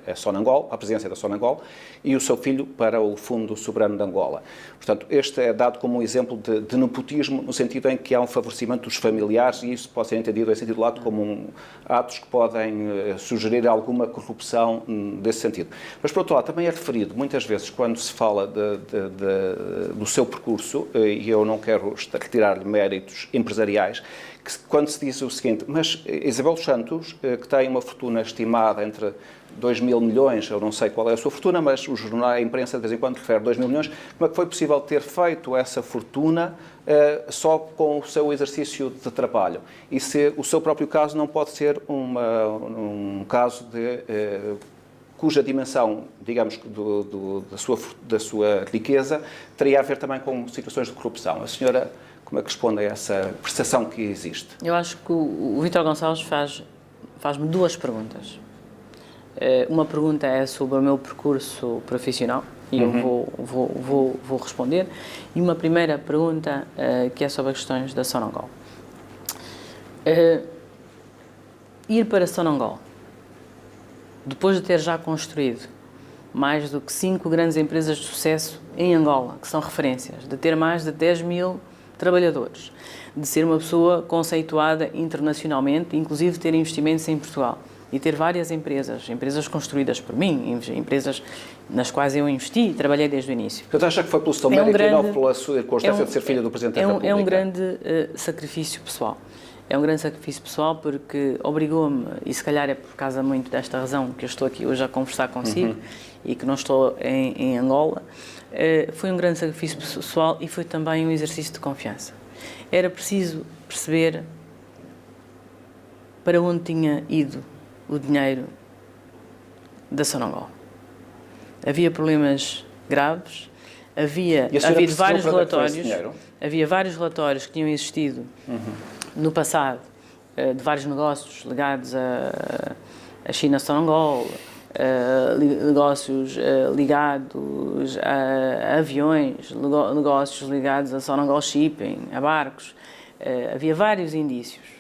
a Sonangol, a presidência da Sonangol, e o seu filho para o Fundo Soberano de Angola. Portanto, este é dado como um exemplo de nepotismo, no sentido em que há um favorecimento dos familiares, e isso pode ser entendido em sentido lato como atos que podem sugerir alguma corrupção desse sentido. Mas, por outro lado, também é referido, muitas vezes, quando se fala do seu percurso, e eu não quero retirar-lhe méritos empresariais, que quando se diz o seguinte, mas Isabel dos Santos, que tem uma fortuna estimada entre 2 mil milhões, eu não sei qual é a sua fortuna, mas o jornal, a imprensa de vez em quando refere 2 mil milhões, como é que foi possível ter feito essa fortuna só com o seu exercício de trabalho? E se o seu próprio caso não pode ser um caso cuja dimensão, digamos, da sua riqueza, teria a ver também com situações de corrupção. A senhora, como é que responde a essa percepção que existe? Eu acho que o Vítor Gonçalves faz-me duas perguntas. Uma pergunta é sobre o meu percurso profissional, e eu vou responder. E uma primeira pergunta que é sobre as questões da Sonangol. Ir para Sonangol, depois de ter já construído mais do que 5 grandes empresas de sucesso em Angola, que são referências, de ter mais de 10 mil trabalhadores, de ser uma pessoa conceituada internacionalmente, inclusive ter investimentos em Portugal, e ter várias empresas construídas por mim, empresas nas quais eu investi e trabalhei desde o início. Portanto, acha que foi pelo seu mérito e não pela sua circunstância de ser filha do Presidente da República? É um grande sacrifício pessoal. É um grande sacrifício pessoal porque obrigou-me, e se calhar é por causa muito desta razão que eu estou aqui hoje a conversar consigo e que não estou em Angola, foi um grande sacrifício pessoal e foi também um exercício de confiança. Era preciso perceber para onde tinha ido o dinheiro da Sonangol. Havia problemas graves, havia vários relatórios que tinham existido no passado, de vários negócios ligados a China-Sonangol, negócios ligados a aviões, negócios ligados a Sonangol Shipping, a barcos. Havia vários indícios.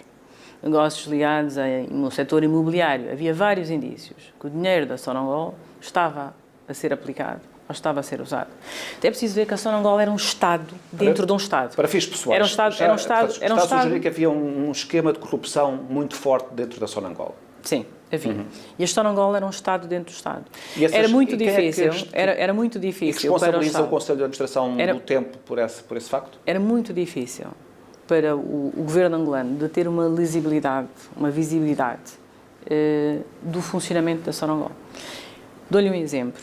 Negócios ligados no setor imobiliário. Havia vários indícios que o dinheiro da Sonangol estava a ser aplicado ou estava a ser usado. Até é preciso ver que a Sonangol era um Estado dentro de um Estado. Para fins pessoais. Era um Estado. Está a sugerir que havia um esquema de corrupção muito forte dentro da Sonangol. Sim, havia. E a Sonangol era um Estado dentro do Estado. Era muito difícil. Era muito difícil. E responsabiliza o Conselho de Administração do tempo por esse facto? Era muito difícil para o governo angolano de ter uma visibilidade do funcionamento da Sonangol. Dou-lhe um exemplo.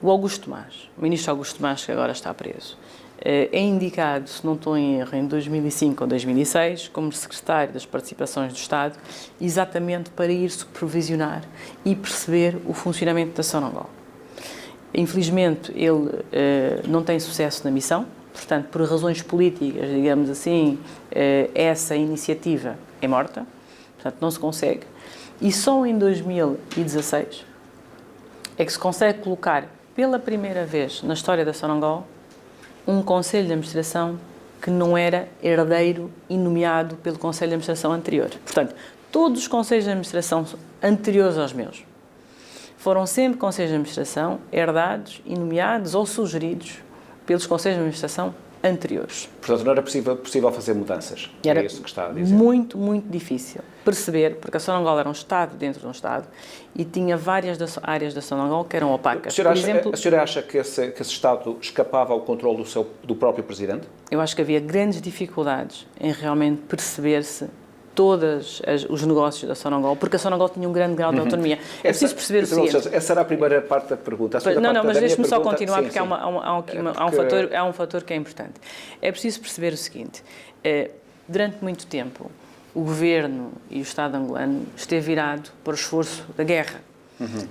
O Augusto Tomás, o ministro Augusto Tomás, que agora está preso, é indicado, se não estou em erro, em 2005 ou 2006, como secretário das Participações do Estado, exatamente para ir supervisionar e perceber o funcionamento da Sonangol. Infelizmente, ele não tem sucesso na missão. Portanto, por razões políticas, digamos assim, essa iniciativa é morta, portanto, não se consegue. E só em 2016 é que se consegue colocar, pela primeira vez na história da Sonangol, um Conselho de Administração que não era herdeiro e nomeado pelo Conselho de Administração anterior. Portanto, todos os Conselhos de Administração anteriores aos meus foram sempre Conselhos de Administração herdados e nomeados ou sugeridos pelos Conselhos de Administração anteriores. Portanto, não era possível fazer mudanças. Era isso que está a dizer. Muito, muito difícil perceber, porque a Sonangol era um Estado dentro de um Estado e tinha várias áreas da Sonangol que eram opacas. A senhora acha que esse Estado escapava ao controle do próprio Presidente? Eu acho que havia grandes dificuldades em realmente perceber-se todos os negócios da Sonangol, porque a Sonangol tinha um grande grau de autonomia. É preciso perceber o seguinte... Essa era a primeira parte da pergunta. Mas deixe-me só continuar, porque há um fator que é importante. É preciso perceber o seguinte. Durante muito tempo, o Governo e o Estado angolano esteve virado para o esforço da guerra,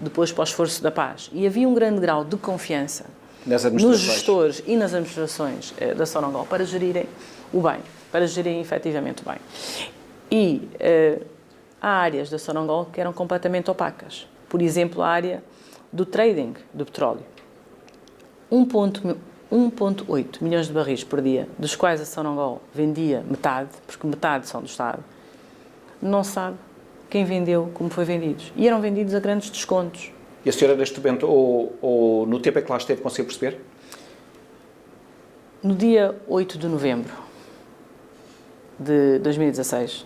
depois para o esforço da paz. E havia um grande grau de confiança nos gestores e nas administrações da Sonangol para gerirem o bem, para gerirem efetivamente o bem. E há áreas da Sonangol que eram completamente opacas. Por exemplo, a área do trading do petróleo. 1,8 milhões de barris por dia, dos quais a Sonangol vendia metade, porque metade são do Estado, não sabe quem vendeu, como foi vendidos. E eram vendidos a grandes descontos. E a senhora, neste momento, ou no tempo em que lá esteve, conseguiu perceber? No dia 8 de novembro de 2016,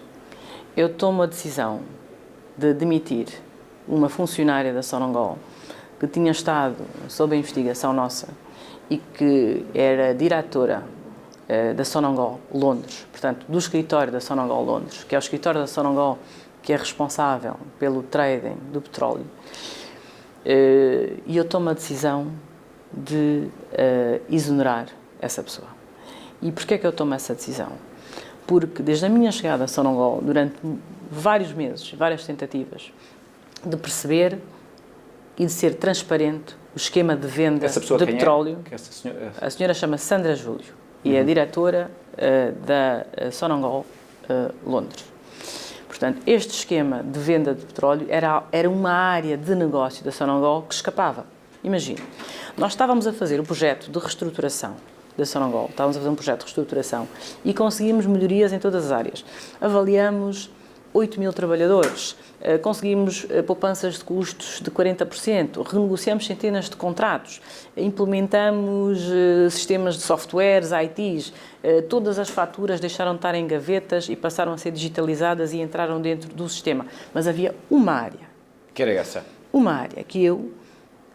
eu tomo a decisão de demitir uma funcionária da Sonangol que tinha estado sob a investigação nossa e que era diretora da Sonangol Londres, portanto, do escritório da Sonangol Londres, que é o escritório da Sonangol que é responsável pelo trading do petróleo. E eu tomo a decisão de exonerar essa pessoa. E porquê é que eu tomo essa decisão? Porque desde a minha chegada a Sonangol, durante vários meses, várias tentativas, de perceber e de ser transparente o esquema de venda de petróleo. A senhora chama-se Sandra Júlio e é diretora da Sonangol Londres. Portanto, este esquema de venda de petróleo era uma área de negócio da Sonangol que escapava. Imagine, nós estávamos a fazer o projeto de reestruturação da Sonangol, estávamos a fazer um projeto de reestruturação e conseguimos melhorias em todas as áreas. Avaliamos 8 mil trabalhadores, conseguimos poupanças de custos de 40%, renegociamos centenas de contratos, implementamos sistemas de softwares, ITs, todas as faturas deixaram de estar em gavetas e passaram a ser digitalizadas e entraram dentro do sistema. Mas havia uma área. Que era essa? Uma área que eu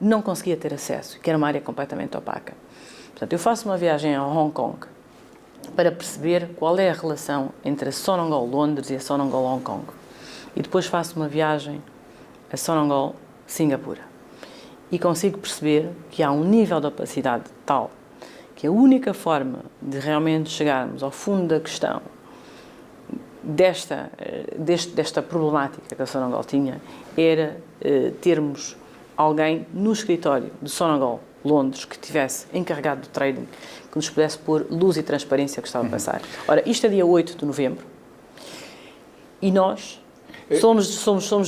não conseguia ter acesso, que era uma área completamente opaca. Portanto, eu faço uma viagem a Hong Kong para perceber qual é a relação entre a Sonangol Londres e a Sonangol Hong Kong. E depois faço uma viagem a Sonangol Singapura. E consigo perceber que há um nível de opacidade tal que a única forma de realmente chegarmos ao fundo da questão desta problemática que a Sonangol tinha era termos alguém no escritório de Sonangol Londres que estivesse encarregado do trading, que nos pudesse pôr luz e transparência ao que estava a passar. Ora, isto é dia 8 de novembro e nós somos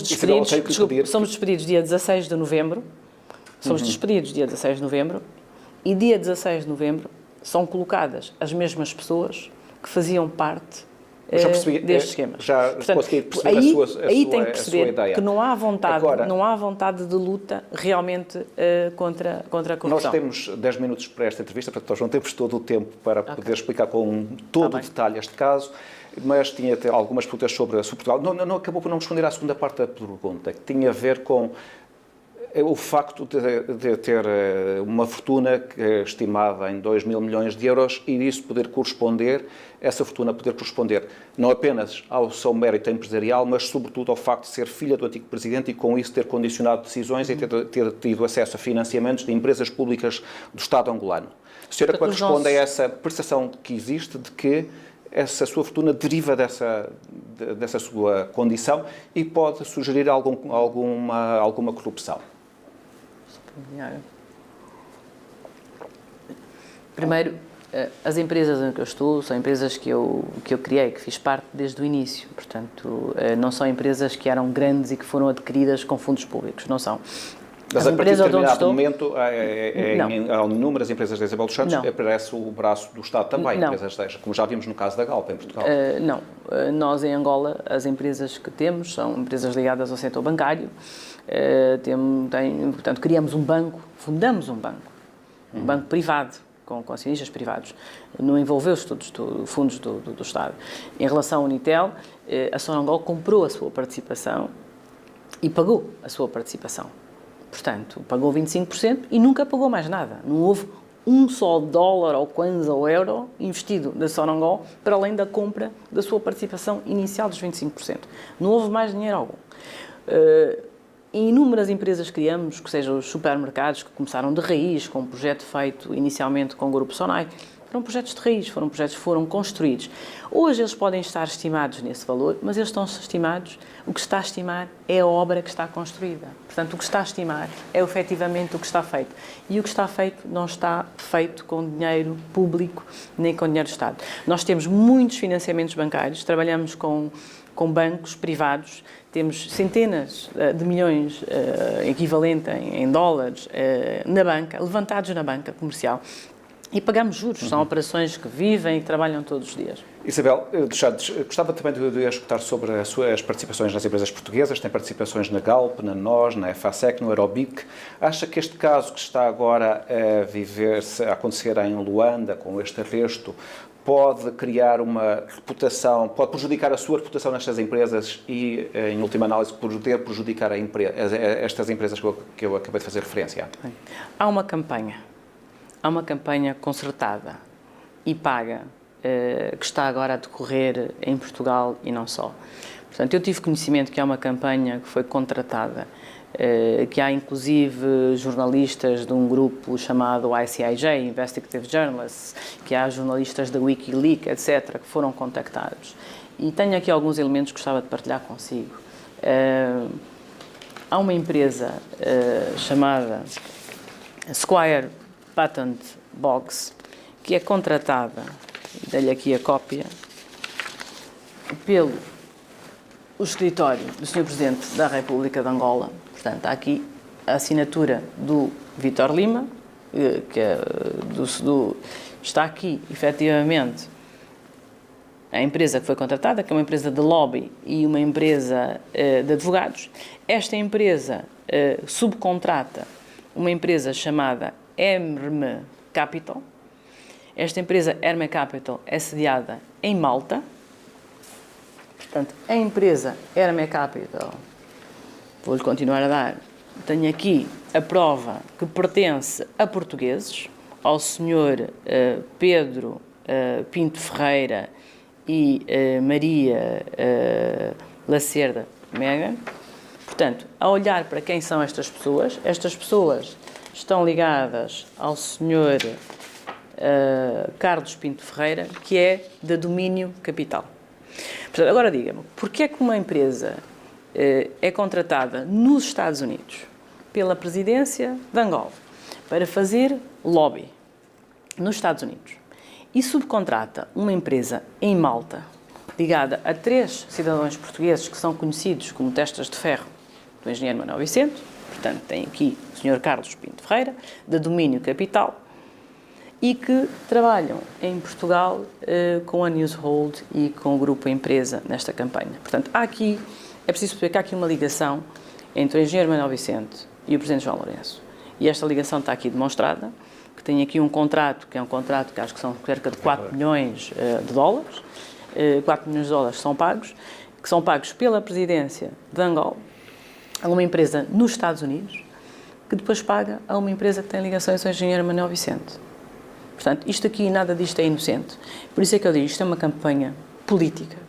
despedidos dia 16 de novembro, e dia 16 de novembro são colocadas as mesmas pessoas que faziam parte deste esquema. Já consegui perceber aí tem que perceber ideia. Que não há vontade de luta realmente contra a corrupção. Nós temos 10 minutos para esta entrevista, portanto nós não temos todo o tempo para poder explicar com todo o detalhe este caso, mas tinha algumas perguntas sobre Portugal. Não acabou por não responder à segunda parte da pergunta, que tinha a ver com o facto de ter uma fortuna estimada em 2 mil milhões de euros e disso poder corresponder, essa fortuna poder corresponder não apenas ao seu mérito empresarial, mas sobretudo ao facto de ser filha do antigo presidente e com isso ter condicionado decisões e ter tido acesso a financiamentos de empresas públicas do Estado angolano. A senhora como responde a essa percepção que existe de que essa sua fortuna deriva dessa sua condição e pode sugerir alguma corrupção? Primeiro, as empresas em que eu estou são empresas que eu criei, que fiz parte desde o início. Portanto, não são empresas que eram grandes e que foram adquiridas com fundos públicos, não são. Mas a partir de determinado momento, há inúmeras empresas da Isabel dos Santos, aparece o braço do Estado também, empresas destas, como já vimos no caso da Galp, em Portugal. Não. Nós, em Angola, as empresas que temos são empresas ligadas ao setor bancário. Portanto, criamos um banco, fundamos um banco privado, com acionistas privados. Não envolveu os fundos do Estado. Em relação ao Unitel, a Sonangol comprou a sua participação e pagou a sua participação. Portanto, pagou 25% e nunca pagou mais nada. Não houve um só dólar ou kwanza ou euro investido da Sonangol para além da compra da sua participação inicial dos 25%. Não houve mais dinheiro algum. Inúmeras empresas criamos, que sejam os supermercados que começaram de raiz, com um projeto feito inicialmente com o Grupo Sonai. Foram projetos de raiz, foram projetos que foram construídos. Hoje eles podem estar estimados nesse valor, mas eles estão estimados, o que está a estimar é a obra que está construída. Portanto, o que está a estimar é efetivamente o que está feito. E o que está feito não está feito com dinheiro público nem com dinheiro do Estado. Nós temos muitos financiamentos bancários, trabalhamos com bancos privados, temos centenas de milhões equivalente em dólares na banca, levantados na banca comercial. E pagamos juros, são operações que vivem e trabalham todos os dias. Isabel dos Santos, gostava também de escutar sobre as suas participações nas empresas portuguesas. Tem participações na Galp, na NOS, na EFASEC, no Aerobic. Acha que este caso que está agora a acontecer em Luanda, com este arresto, pode criar uma reputação, pode prejudicar a sua reputação nestas empresas e, em última análise, poder prejudicar estas empresas que eu acabei de fazer referência? Há uma campanha concertada e paga que está agora a decorrer em Portugal e não só. Portanto, eu tive conhecimento que há uma campanha que foi contratada, que há inclusive jornalistas de um grupo chamado ICIJ, Investigative Journalists, que há jornalistas da Wikileaks, etc., que foram contactados. E tenho aqui alguns elementos que gostava de partilhar consigo. Há uma empresa chamada Squire Patent Box, que é contratada, e dei-lhe aqui a cópia, pelo escritório do Sr. Presidente da República de Angola. Portanto, há aqui a assinatura do Vítor Lima, que está aqui, efetivamente, a empresa que foi contratada, que é uma empresa de lobby e uma empresa de advogados. Esta empresa subcontrata uma empresa chamada Herme Capital. Esta empresa Herme Capital é sediada em Malta. Portanto, a empresa Herme Capital, vou-lhe continuar a dar, tenho aqui a prova que pertence a portugueses, ao Sr. Pedro Pinto Ferreira e Maria Lacerda Megan. Portanto, a olhar para quem são estas pessoas estão ligadas ao Sr. Carlos Pinto Ferreira, que é da Domínio Capital. Portanto, agora diga-me, porquê é que uma empresa é contratada nos Estados Unidos pela presidência de Angola para fazer lobby nos Estados Unidos e subcontrata uma empresa em Malta ligada a 3 cidadãos portugueses que são conhecidos como testas de ferro do engenheiro Manuel Vicente? Portanto, tem aqui o Sr. Carlos Pinto Ferreira, da Domínio Capital, e que trabalham em Portugal com a Newshold e com o Grupo Empresa nesta campanha. Portanto, é preciso perceber que há aqui uma ligação entre o engenheiro Manuel Vicente e o Presidente João Lourenço. E esta ligação está aqui demonstrada, que tem aqui um contrato, que é um contrato que acho que são cerca de 4 milhões de dólares. 4 milhões de dólares que são pagos pela presidência de Angola a uma empresa nos Estados Unidos, que depois paga a uma empresa que tem ligações ao engenheiro Manuel Vicente. Portanto, isto aqui, nada disto é inocente. Por isso é que eu digo, isto é uma campanha política.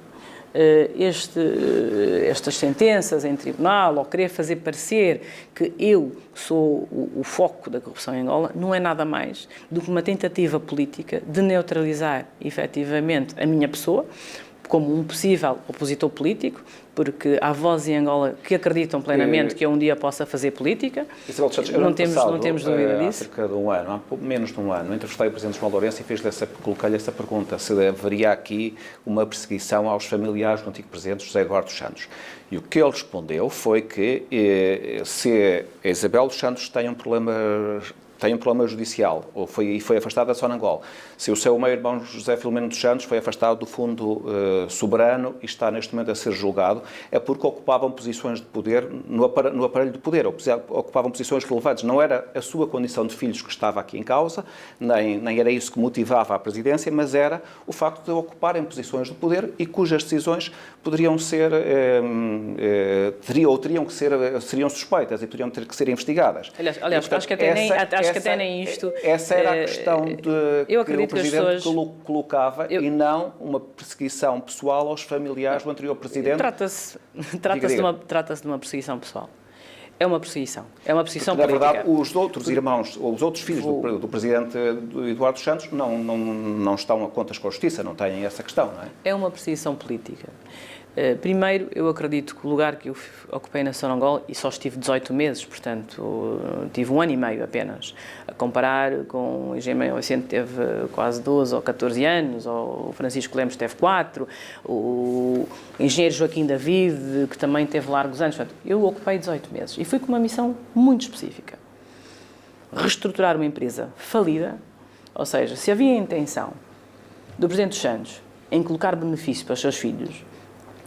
Estas sentenças em tribunal, ou querer fazer parecer que eu sou o foco da corrupção em Angola, não é nada mais do que uma tentativa política de neutralizar, efetivamente, a minha pessoa, como um possível opositor político, porque há vozes em Angola que acreditam plenamente que eu um dia possa fazer política. Não temos dúvida disso. Há cerca de um ano, há menos de um ano, entrevistei o Presidente João Lourenço e coloquei-lhe essa pergunta, se haveria aqui uma perseguição aos familiares do antigo Presidente José Eduardo dos Santos. E o que ele respondeu foi que se a Isabel dos Santos tem um problema judicial, e foi afastado da Sonangol. Se o seu meio-irmão José Filomeno dos Santos foi afastado do Fundo Soberano e está neste momento a ser julgado, é porque ocupavam posições de poder no aparelho de poder, ocupavam posições relevantes. Não era a sua condição de filhos que estava aqui em causa, nem era isso que motivava a presidência, mas era o facto de ocuparem posições de poder e cujas decisões poderiam ser, seriam suspeitas e poderiam ter que ser investigadas. Aliás, portanto, acho que até nem isto... Essa era a questão que o Presidente colocava e não uma perseguição pessoal aos familiares do anterior Presidente. Trata-se de uma perseguição pessoal. É uma perseguição. É uma perseguição política. Na verdade, os outros irmãos, ou os outros filhos do Presidente Eduardo Santos não estão a contas com a Justiça, não têm essa questão, não é? É uma perseguição política. Primeiro, eu acredito que o lugar que eu ocupei na Sonangol, e só estive 18 meses, portanto, tive 1 ano e meio apenas, a comparar com o Engenheiro Vicente teve quase 12 ou 14 anos, ou o Francisco Lemos teve 4, o Engenheiro Joaquim David, que também teve largos anos. Portanto, eu ocupei 18 meses e fui com uma missão muito específica. Reestruturar uma empresa falida, ou seja, se havia a intenção do Presidente dos Santos em colocar benefício para os seus filhos,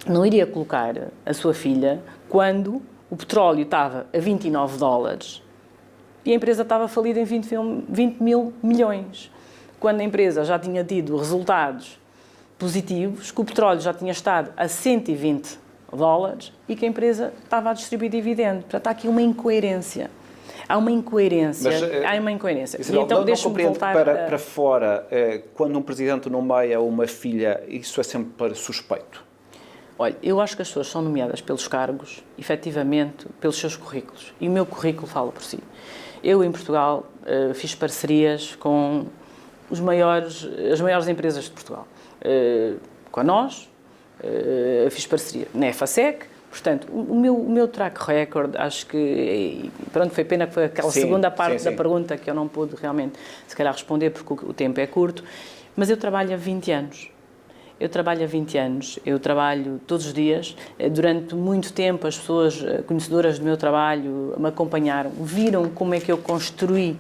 não iria colocar a sua filha quando o petróleo estava a $29 e a empresa estava falida em 20 mil milhões. Quando a empresa já tinha tido resultados positivos, que o petróleo já tinha estado a $120 e que a empresa estava a distribuir dividendo. Portanto, há aqui uma incoerência. Há uma incoerência. Isabel, então, não compreendo para fora, quando um presidente nomeia uma filha, isso é sempre suspeito. Olha, eu acho que as pessoas são nomeadas pelos cargos, efetivamente, pelos seus currículos. E o meu currículo fala por si. Eu, em Portugal, fiz parcerias com as maiores empresas de Portugal. Com a nós, fiz parceria na EFASEC. Portanto, o meu track record, acho que... Pronto, foi pena que foi aquela segunda parte da pergunta que eu não pude realmente, se calhar, responder, porque o tempo é curto. Mas eu trabalho há 20 anos. Eu trabalho todos os dias. Durante muito tempo, as pessoas conhecedoras do meu trabalho me acompanharam, viram como é que eu construí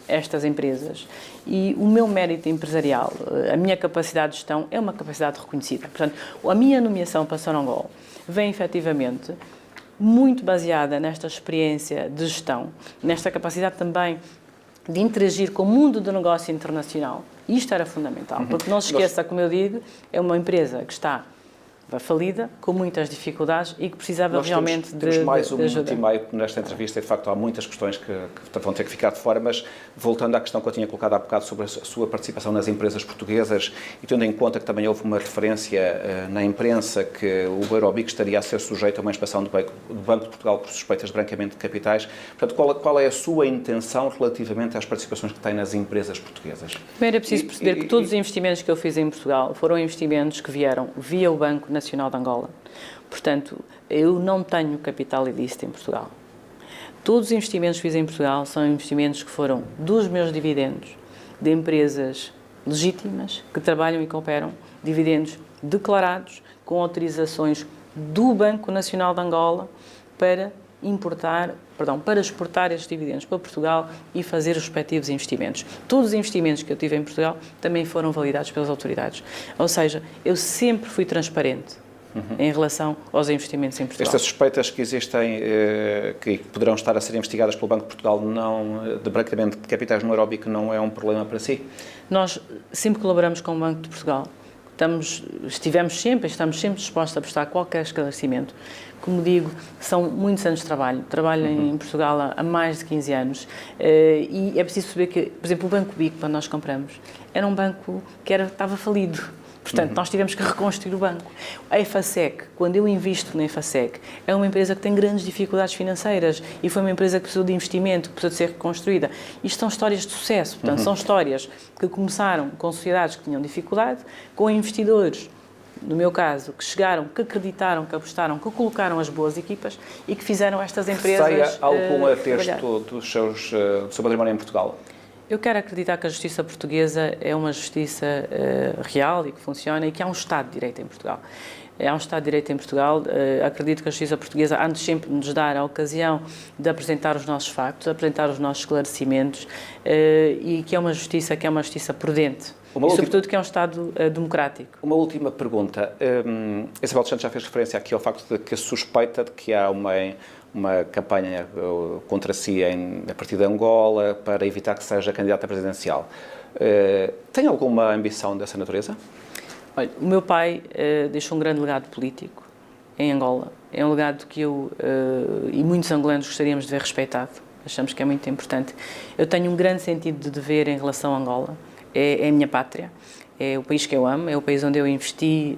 estas empresas. E o meu mérito empresarial, a minha capacidade de gestão, é uma capacidade reconhecida. Portanto, a minha nomeação para Sonangol vem, efetivamente, muito baseada nesta experiência de gestão, nesta capacidade também de interagir com o mundo do negócio internacional. Isto era fundamental, porque não se esqueça, como eu digo, é uma empresa que está falida, com muitas dificuldades e que precisava realmente de ajuda. Mais um minuto e meio nesta entrevista e, de facto, há muitas questões que vão ter que ficar de fora, mas voltando à questão que eu tinha colocado há bocado sobre a sua participação nas empresas portuguesas e tendo em conta que também houve uma referência na imprensa que o Eurobic estaria a ser sujeito a uma inspeção do Banco de Portugal por suspeitas de branqueamento de capitais. Portanto, qual é a sua intenção relativamente às participações que tem nas empresas portuguesas? Primeiro é preciso perceber que todos os investimentos que eu fiz em Portugal foram investimentos que vieram via o Banco Nacional de Angola. Portanto, eu não tenho capital ilícito em Portugal. Todos os investimentos que fiz em Portugal são investimentos que foram dos meus dividendos, de empresas legítimas, que trabalham e que operam, dividendos declarados, com autorizações do Banco Nacional de Angola para exportar estes dividendos para Portugal e fazer os respectivos investimentos. Todos os investimentos que eu tive em Portugal também foram validados pelas autoridades. Ou seja, eu sempre fui transparente em relação aos investimentos em Portugal. Estas suspeitas que existem, que poderão estar a ser investigadas pelo Banco de Portugal de branqueamento de capitais no Eurobic, não é um problema para si? Nós sempre colaboramos com o Banco de Portugal. Estamos sempre dispostos a prestar qualquer esclarecimento. Como digo, são muitos anos de trabalho. Trabalho em Portugal há mais de 15 anos e é preciso saber que, por exemplo, o Banco BIC, quando nós compramos, era um banco que estava falido. Portanto, nós tivemos que reconstruir o banco. A EFASEC, quando eu invisto na EFASEC, é uma empresa que tem grandes dificuldades financeiras e foi uma empresa que precisou de investimento, que precisou de ser reconstruída. Isto são histórias de sucesso. Portanto, são histórias que começaram com sociedades que tinham dificuldade, com investidores, no meu caso, que chegaram, que acreditaram, que apostaram, que colocaram as boas equipas e que fizeram estas empresas Saia algum atexto do seu património em Portugal? Eu quero acreditar que a justiça portuguesa é uma justiça real e que funciona e que há um Estado de Direito em Portugal. Há um Estado de Direito em Portugal. Acredito que a justiça portuguesa, antes sempre de nos dar a ocasião de apresentar os nossos factos, apresentar os nossos esclarecimentos e que é uma justiça prudente. e sobretudo que é um Estado democrático. Uma última pergunta. Isabel dos Santos já fez referência aqui ao facto de que suspeita de que há uma campanha contra si a partir de Angola para evitar que seja candidata presidencial. Tem alguma ambição dessa natureza? Olha, o meu pai deixou um grande legado político em Angola. É um legado que eu e muitos angolanos gostaríamos de ver respeitado. Achamos que é muito importante. Eu tenho um grande sentido de dever em relação a Angola. É a minha pátria. É o país que eu amo. É o país onde eu investi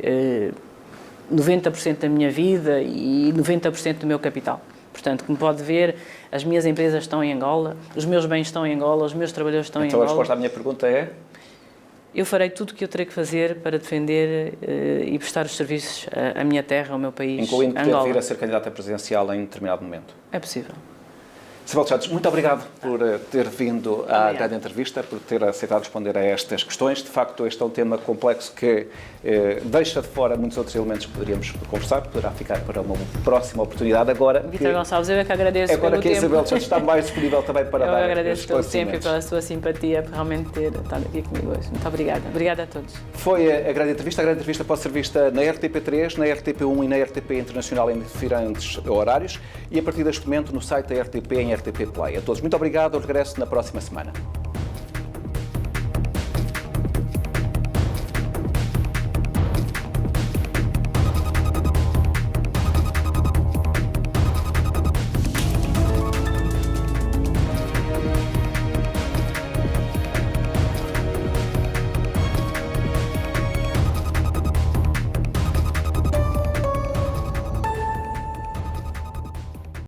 90% da minha vida e 90% do meu capital. Portanto, como pode ver, as minhas empresas estão em Angola, os meus bens estão em Angola, os meus trabalhadores estão em Angola. Então a resposta à minha pergunta é? Eu farei tudo o que eu terei que fazer para defender e prestar os serviços à minha terra, ao meu país, incluindo poder Angola. vir a ser candidata presidencial em determinado momento. É possível. Isabel dos Santos, muito obrigado por ter vindo à grande entrevista, por ter aceitado responder a estas questões. De facto, este é um tema complexo que deixa de fora muitos outros elementos que poderíamos conversar, poderá ficar para uma próxima oportunidade. Agora, Vítor Gonçalves, eu é que agradeço agora pelo que a tempo. Isabel dos Santos está mais disponível também para eu dar agradeço pelo tempo e esclarecimentos. pela sua simpatia por realmente ter estado aqui comigo hoje. Muito obrigada. Obrigada a todos. Foi a grande entrevista. A grande entrevista pode ser vista na RTP3, na RTP1 e na RTP Internacional em diferentes horários e a partir deste momento no site da RTP em RTP Play. A todos, muito obrigado. Eu regresso na próxima semana.